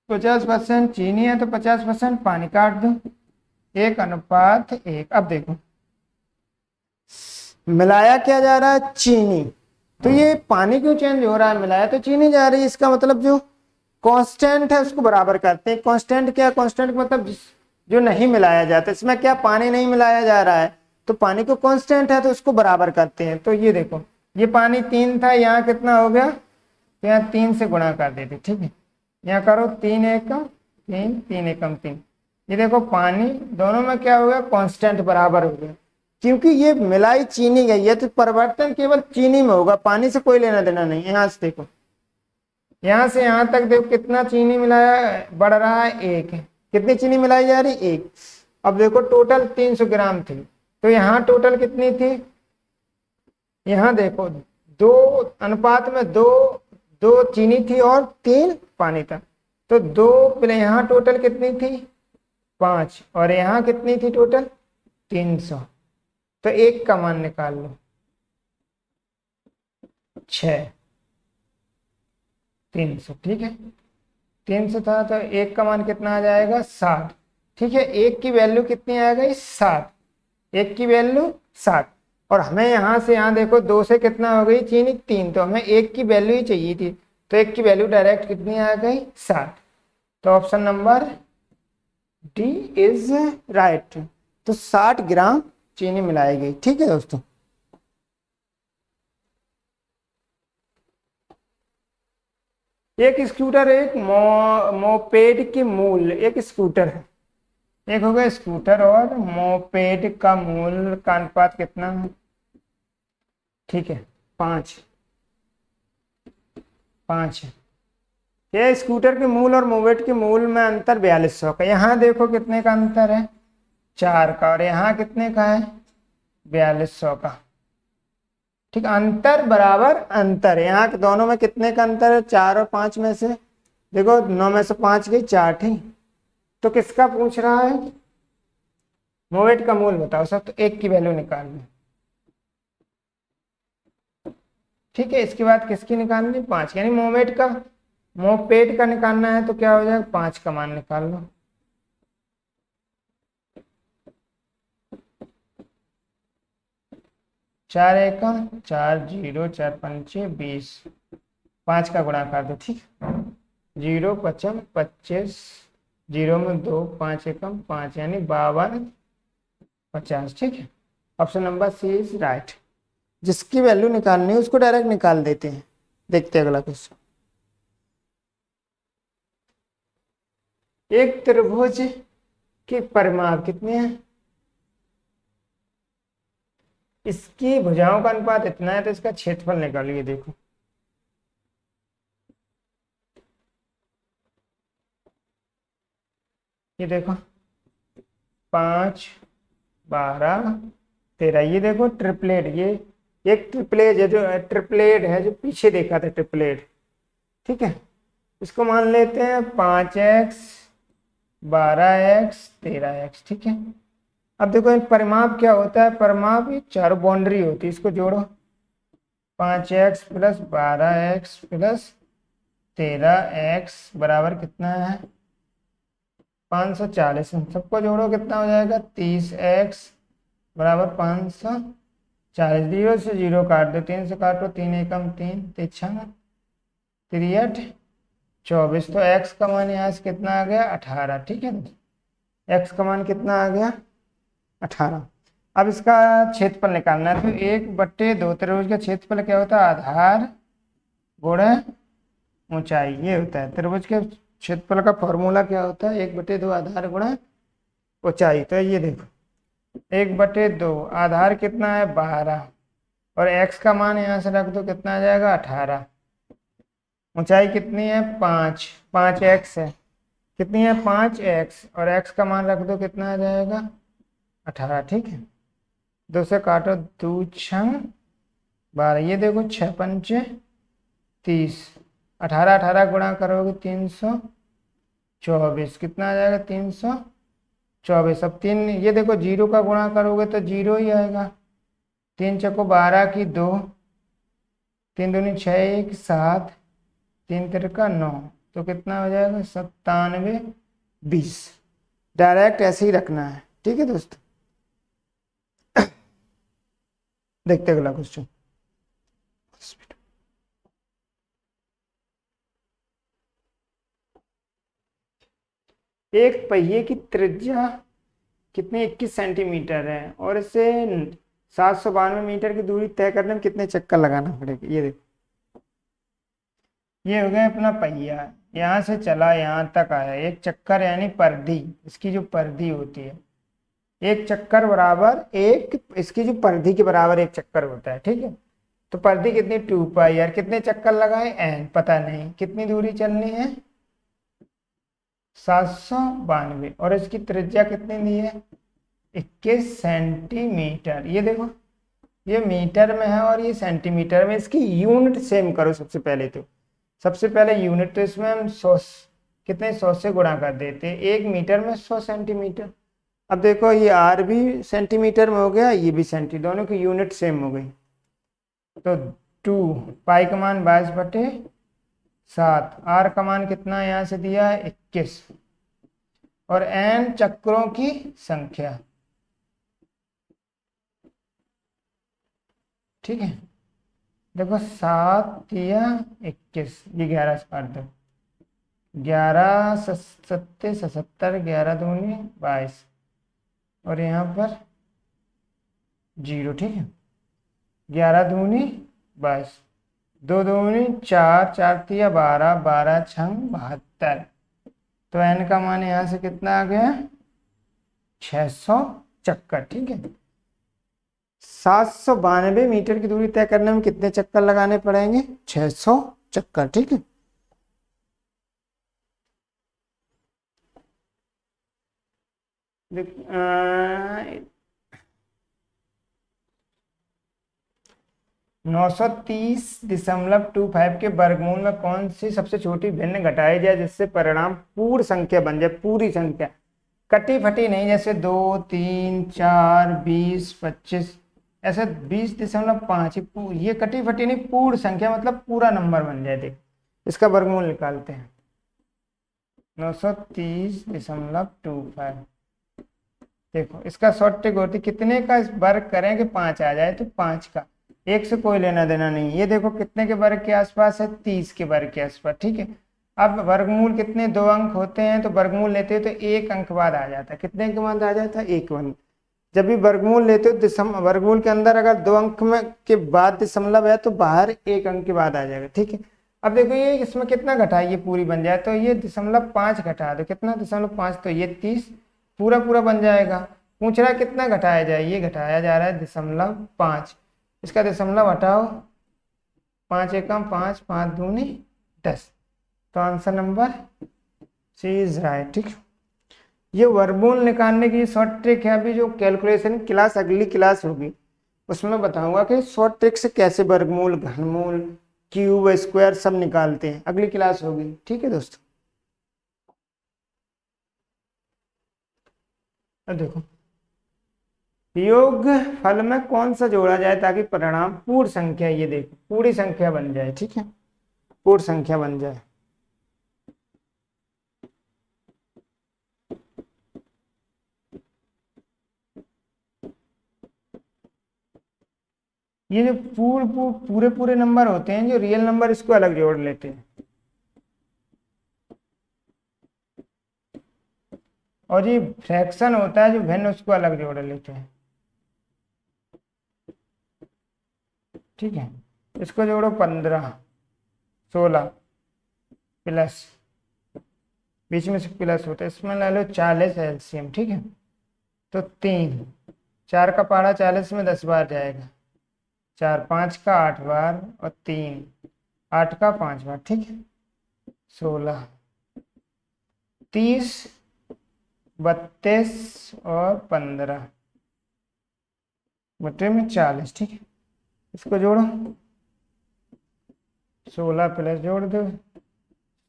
50% चीनी है तो 50% पानी। काट दो, 1:1। अब देखो मिलाया क्या जा रहा है? चीनी। तो ये पानी क्यों चेंज हो रहा है? मिलाया तो चीनी जा रही है। इसका मतलब जो कांस्टेंट है उसको बराबर करते हैं। कांस्टेंट क्या? कांस्टेंट मतलब जो नहीं मिलाया जाता। इसमें क्या पानी नहीं मिलाया जा रहा है, तो पानी को कांस्टेंट है तो उसको बराबर करते हैं। तो ये देखो ये पानी 3 था, यहाँ कितना हो गया? तो यहाँ 3 से गुणा कर देते, ठीक है। यहाँ करो 3 एकम 3, 3 एकम 3। ये देखो पानी दोनों में क्या हो गया? कांस्टेंट बराबर हो गया, क्योंकि ये मिलाई चीनी गई है। तो परिवर्तन केवल चीनी में होगा, पानी से कोई लेना देना नहीं। यहाँ से देखो, यहाँ से यहाँ तक देखो कितना चीनी मिलाया बढ़ रहा है? 1। कितनी चीनी मिलाई जा रही? 1। अब देखो टोटल 300 ग्राम थी, तो यहाँ टोटल कितनी थी? यहाँ देखो 2 अनुपात में 2, 2 चीनी थी और 3 पानी था। तो 2 प्लस यहाँ टोटल कितनी थी? 5। और यहाँ कितनी थी टोटल? 300। तो 1 का मान निकाल लो। 6 300, ठीक है। 300 था तो 1 का मान कितना आ जाएगा? 7, ठीक है। 1 की वैल्यू कितनी आ गई? 7। 1 की वैल्यू 7। और हमें यहाँ से यहाँ देखो 2 से कितना हो गई चीनी? 3। तो हमें 1 की वैल्यू ही चाहिए थी, तो 1 की वैल्यू डायरेक्ट कितनी आ गई? 7। तो option number D is right. तो 60 ग्राम चीनी मिलाई गई, ठीक है दोस्तों। एक स्कूटर एक मोपेड के मूल, एक स्कूटर है, एक हो गया स्कूटर और मोपेड का मूल का अनुपात कितना है? ठीक है 5 है। ये स्कूटर के मूल और मोपेड के मूल में अंतर 4200 का। यहाँ देखो कितने का अंतर है? 4 का। और यहाँ कितने का है? 4200 का, ठीक। अंतर बराबर अंतर। यहाँ के दोनों में कितने का अंतर है? 4 और 5 में से देखो 9 में से 5 गई 4, ठीक। तो किसका पूछ रहा है? मोमेट का मूल बताओ सर। तो 1 की वैल्यू निकाल लो, ठीक है। इसके बाद किसकी निकालनी? 5, यानी मोमेट का मोपेट का निकालना है। तो क्या हो जाएगा? 5 का मान निकाल लो। चार एकम 4, 0 4 पंचे 20, 5 का गुणा कर दो, ठीक। 0 पचम 25, 0 में 2, 5 एकम 5, यानी 52 50, ठीक है। Option number C is right. जिसकी वैल्यू निकालनी है उसको डायरेक्ट निकाल देते हैं। देखते हैं अगला क्वेश्चन। एक त्रिभुज की परिमाप कितने हैं? इसकी भुजाओं का अनुपात इतना है, तो इसका क्षेत्रफल निकालिए। देखो ये देखो 5 12 13। ये देखो ट्रिपलेट, ये एक ट्रिपलेट है जो पीछे देखा था ट्रिपलेट, ठीक है। इसको मान लेते हैं 5x 12x 13x, ठीक है। अब देखो इन परिमाप क्या होता है, परिमाप ये चारों बाउंड्री होती है, इसको जोड़ो 5x plus 12x plus 13x बराबर कितना है 540। सबको जोड़ो कितना हो जाएगा 30x बराबर 540। 0 से 0 काट दो, 3 से काटो, 3 एकम 3 3 3 24। तो x का मान यहाँ से कितना आ गया 18, ठीक है। x का मान कितना आ गया 18। अब इसका क्षेत्रफल निकालना है, तो 1/2 त्रिभुज का क्षेत्रफल क्या होता है, आधार गुणा ऊंचाई, ये होता है त्रिभुज के क्षेत्रफल का फॉर्मूला। क्या होता है 1/2 आधार गुणा ऊंचाई। तो ये देखो 1/2 आधार कितना है 12 और x का मान यहाँ से रख दो, कितना आ जाएगा 18। ऊंचाई कितनी है 5x है, कितनी है 5x और x का मान रख दो, कितना आ जाएगा 18, ठीक है। 2 से काटो, 2 6 12, ये देखो 6 5 30, 18 18 गुणा करोगे 324, कितना आ जाएगा 324। अब 3 ये देखो 0 का गुणा करोगे तो 0 ही आएगा। 3 चको 12 की 2, 3 दूनी 6 1 7, 3 तिरका 9, तो कितना हो जाएगा 97 20। डायरेक्ट ऐसे ही रखना है, ठीक है दोस्तों। देखते अगला क्वेश्चन। एक पहिए की त्रिज्या कितनी 21 सेंटीमीटर है और इसे 792 मीटर की दूरी तय करने में कितने चक्कर लगाना पड़ेगा। ये देखो ये हो गया अपना पहिया, यहाँ से चला यहाँ तक आया, एक चक्कर यानी परिधि, इसकी जो परिधि होती है एक चक्कर बराबर एक, इसकी जो परिधि के बराबर एक चक्कर होता है, ठीक है। तो परिधि कितनी 2 यार, कितने चक्कर लगाए n, पता नहीं कितनी दूरी चलनी है 792 और इसकी त्रिज्या कितनी दी है 21 सेंटीमीटर। ये देखो ये मीटर में है और ये सेंटीमीटर में, इसकी यूनिट सेम करो। सबसे पहले यूनिट, तो इसमें हम 100 कितने 100 से गुणा कर देते हैं, 1 मीटर में 100 सेंटीमीटर। अब देखो ये r भी सेंटीमीटर में हो गया, ये भी सेंटीमीटर, दोनों की यूनिट सेम हो गई। तो 2 पाई का मान 22/7, r का मान कितना यहाँ से दिया है 21 और n चक्रों की संख्या, ठीक है। देखो 7 या 21, ये 11 से काट दो, 11 7 77, 11 दूनी 22 और यहाँ पर 0, ठीक है। 11 दूनी 22, 2 दूनी 4, 4 तिया 12, 12 छंग 72। तो n का मान यहाँ से कितना आ गया 600 चक्कर, ठीक है। 792 मीटर की दूरी तय करने में कितने चक्कर लगाने पड़ेंगे 600 चक्कर, ठीक है। देख 930.25 के वर्गमूल में कौन सी सबसे छोटी भिन्न घटाई जाए जिससे परिणाम पूर्ण संख्या बन जाए, पूरी संख्या, कटी फटी नहीं, जैसे 2 3 4 20 25, ऐसे 20.5, ये कटी फटी नहीं, पूर्ण संख्या मतलब पूरा नंबर बन जाए। देख इसका वर्गमूल निकालते हैं 930.25। देखो इसका शॉर्ट ट्रिक होती, कितने का वर्ग करें कि 5 आ जाए, तो 5 का, 1 से कोई लेना देना नहीं। ये देखो कितने के वर्ग के आसपास है 30 के वर्ग के आसपास, ठीक है। अब वर्गमूल कितने 2 अंक होते हैं, तो वर्गमूल लेते हैं तो 1 अंक बाद आ जाता है, कितने के बाद आ जाता है 1 अंक। जब भी वर्गमूल लेते हो वर्गमूल के अंदर अगर 2 अंक में के बाद दशमलव है तो बाहर 1 अंक के बाद आ जाएगा, ठीक है। अब देखो ये इसमें कितना घटाए, ये पूरी बन जाए, तो ये 0.5 घटा दो, कितना 0.5, तो ये 30 पूरा पूरा बन जाएगा। पूछ रहा है कितना घटाया जाए, ये घटाया जा रहा है 0.5, इसका दशमलव हटाओ, 5 एकम 5, 5 दूनी 10, तो answer number C is right, ठीक। ये वर्गमूल निकालने की शॉर्ट ट्रिक है। अभी जो कैलकुलेशन क्लास अगली क्लास होगी उसमें बताऊंगा कि शॉर्ट ट्रिक से कैसे वर्गमूल घनमूल क्यूब स्क्वायर सब निकालते हैं, अगली क्लास होगी। ठीक है दोस्तों, अब देखो योग फल में कौन सा जोड़ा जाए ताकि परिणाम पूर्ण संख्या, ये देखो पूरी संख्या बन जाए। ठीक है, पूर्ण संख्या बन जाए। ये जो पूरे पूरे नंबर होते हैं, जो रियल नंबर, इसको अलग जोड़ लेते हैं, और ये फ्रैक्शन होता है जो भिन्न, उसको अलग जोड़ लेते हैं। ठीक है, इसको जोड़ो 15, 16 प्लस, बीच में से प्लस होता है, इसमें ला लो 40 एलसीएम। ठीक है, तो 3, 4 का पहाड़ा 40 में 10 बार जाएगा, 4 5 का 8 बार, और 3 8 का 5 बार। ठीक है, 16, 30, 32 और 15 बटे में 40। ठीक है, इसको जोड़ो, 16 प्लस जोड़ दो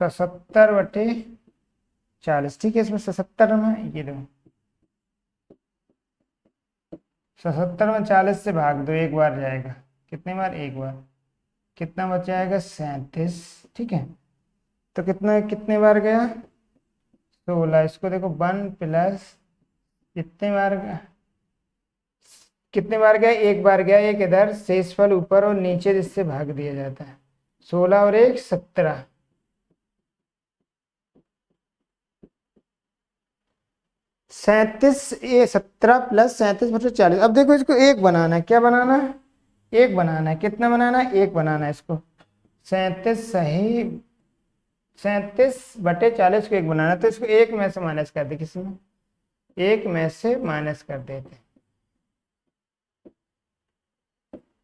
77 बटे 40। ठीक है, इसमें 77 में ये दो 77 में 40 से भाग दो, एक बार जाएगा, कितने बार, एक बार, कितना बच जाएगा, 37। ठीक है, तो कितना कितने बार गया, 16। इसको देखो 1 प्लस कितने बार गया, कितने बार गया, एक बार गया, एक इधर, शेषफल ऊपर और नीचे जिससे भाग दिया जाता है। 16 और 1 17, 37, ये 17 प्लस 37 बटे 40। अब देखो इसको एक बनाना है, क्या बनाना है, एक बनाना है, कितना बनाना है, एक बनाना है इसको, 37 सही, 37 बटे 40 को एक बनाना है, तो इसको एक में से माइनस कर दे, किसी में एक में से माइनस कर देते,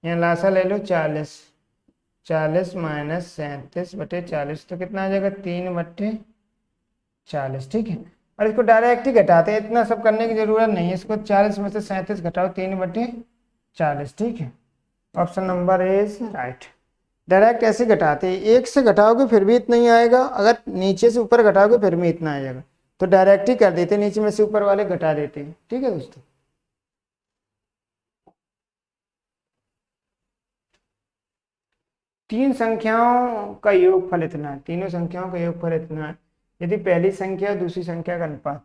यहाँ लासा ले लो 40, 40 माइनस 37 बटे 40, तो कितना आ जाएगा, 3 बटे 40। ठीक है, और इसको डायरेक्ट ही घटाते हैं, इतना सब करने की जरूरत नहीं है, इसको 40 में से 37 घटाओ, 3 बटे 40। ठीक है, option number is right. Direct ऐसे घटाते हैं, एक से घटाओगे फिर भी इतना ही आएगा, अगर नीचे से ऊपर घटाओगे फिर भी इतना आ जाएगा, तो डायरेक्ट ही कर देते, नीचे में से ऊपर वाले घटा देते हैं। ठीक है दोस्तों, तीन संख्याओं का योगफल इतना है, तीनों संख्याओं का योगफल इतना है, यदि पहली संख्या और दूसरी संख्या का अनुपात,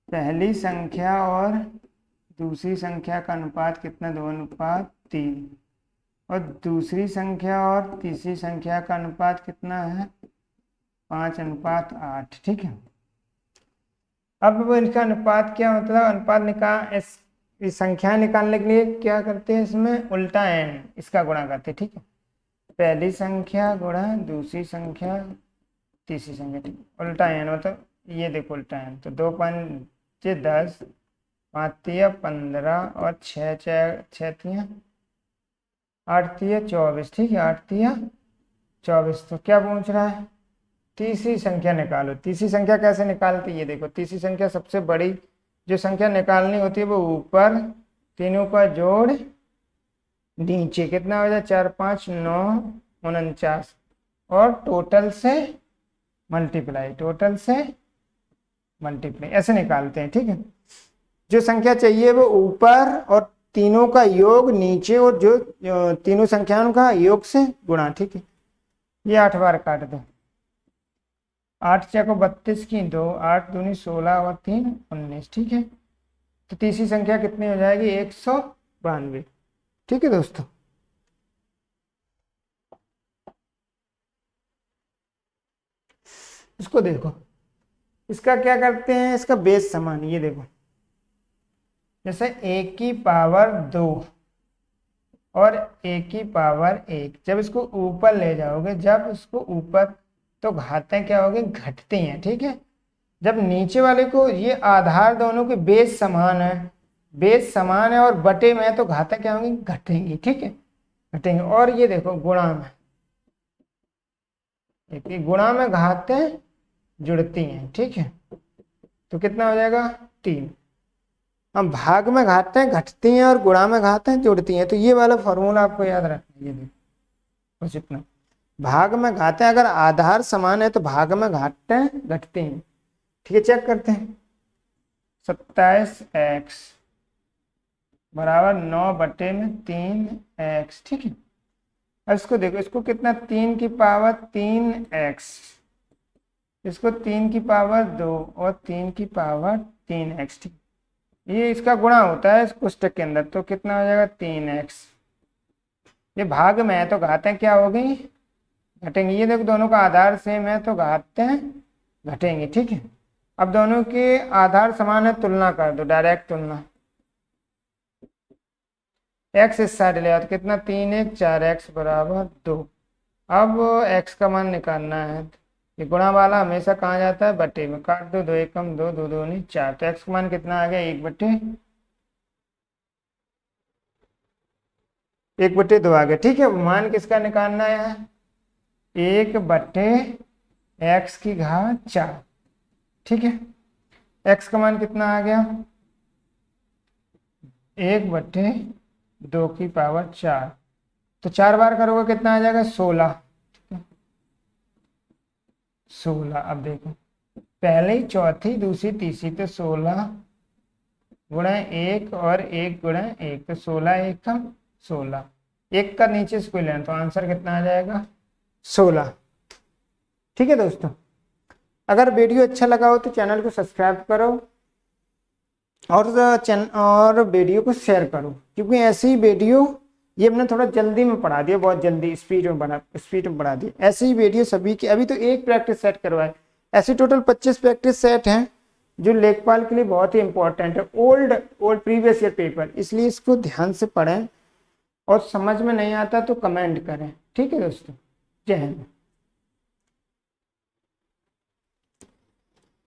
पहली संख्या और दूसरी संख्या का अनुपात कितना, 2:3, और दूसरी संख्या और तीसरी संख्या का अनुपात कितना है, 5:8। ठीक है, अब वो इनका अनुपात क्या मतलब, अनुपात निकाल, इस संख्या निकालने के लिए क्या करते हैं, इसमें उल्टा एन इसका गुणा करते हैं। ठीक है, पहली संख्या गुणा दूसरी संख्या तीसरी संख्या, ठीक, उल्टा एन मतलब ये देखो उल्टा एन, तो 2 5 10, 5 3 15 और 6 6 3 8 3 24। ठीक है, 8 3 24, तो क्या पूछ रहा है, तीसरी संख्या निकालो। तीसरी संख्या कैसे निकालती है, ये देखो, तीसरी संख्या सबसे बड़ी जो संख्या निकालनी होती है वो ऊपर, तीनों का जोड़ नीचे, कितना हो जाए, 4 5 9 49, और टोटल से मल्टीप्लाई, टोटल से मल्टीप्लाई, ऐसे निकालते हैं। ठीक है, जो संख्या चाहिए वो ऊपर और तीनों का योग नीचे, और जो तीनों संख्याओं का योग से गुणा। ठीक है, ये 8 बार काट दो, 8 चौको 32 की 2, 8 दूनी 16 और 3 19। ठीक है, तो तीसरी संख्या कितनी हो जाएगी, 192। ठीक है दोस्तों, इसको देखो, इसका क्या करते हैं, इसका बेस समान, ये देखो, जैसे a की पावर 2 और a की पावर 1, जब इसको ऊपर ले जाओगे, जब इसको ऊपर, तो घातें क्या होगी, घटती हैं। ठीक है, जब नीचे वाले को, ये आधार दोनों के बेस समान है, बेस समान है, और बटे में, तो घातें क्या होंगी, घटेंगी। ठीक है, घटेंगे, और ये देखो गुणा में, गुणा में घातें जुड़ती हैं। ठीक है, तो कितना हो जाएगा, 3। हम भाग में घातें घटती हैं और गुणा में घातें जुड़ती हैं, तो ये वाला फॉर्मूला आपको याद रखना है। ये देखो, बस इतना। भाग में घाते हैं, अगर आधार समान है तो भाग में घाटते हैं घटते हैं। ठीक है, चेक करते हैं। 27x बराबर 9/3x। ठीक है, अब इसको देखो, इसको कितना 3 की पावर 3x, इसको 3 की पावर 2 और 3 की पावर 3x। ठीक, ये इसका गुणा होता है इस कोष्टक के अंदर, तो कितना हो जाएगा 3x। ये भाग में है तो घातें क्या हो गई, घटेंगी। ये देखो दोनों का आधार सेम है तो घातें घटेंगे। ठीक है, अब दोनों के आधार समान है, तुलना कर दो, डायरेक्ट तुलना। x इस साइड ले आओ तो कितना 3 4x बराबर 2। अब x का मान निकालना है, ये गुणा वाला हमेशा कहाँ जाता है, बटे में। काट दो, 2 एकम 2, 2 दूनी 4, तो x का मान कितना आ गया 1/2 आ गया। ठीक है, मान किसका निकालना है, 1/x⁴। ठीक है, x का मान कितना आ गया 1/2⁴। तो 4 बार करोगे कितना आ जाएगा 16। 16। अब देखो पहली चौथी दूसरी तीसरी, तो 16 गुणा 1 और 1 गुणा 1, तो 16 एकम 16। 1 का नीचे से कोई लेना, तो आंसर कितना आ जाएगा 16। ठीक है दोस्तों, अगर वीडियो अच्छा लगा हो तो चैनल को सब्सक्राइब करो और वीडियो को शेयर करो, क्योंकि ऐसी वीडियो, ये हमने थोड़ा जल्दी में पढ़ा दिया, बहुत जल्दी स्पीड में पढ़ा दिया। ऐसे ही वीडियो सभी की, अभी तो एक प्रैक्टिस सेट करवाए, ऐसे टोटल 25 प्रैक्टिस सेट हैं जो लेखपाल के लिए बहुत ही इंपॉर्टेंट है। ओल्ड प्रीवियस ईयर पेपर, इसलिए इसको ध्यान से पढ़ें और समझ में नहीं आता तो कमेंट करें। ठीक है दोस्तों, जय हिंद।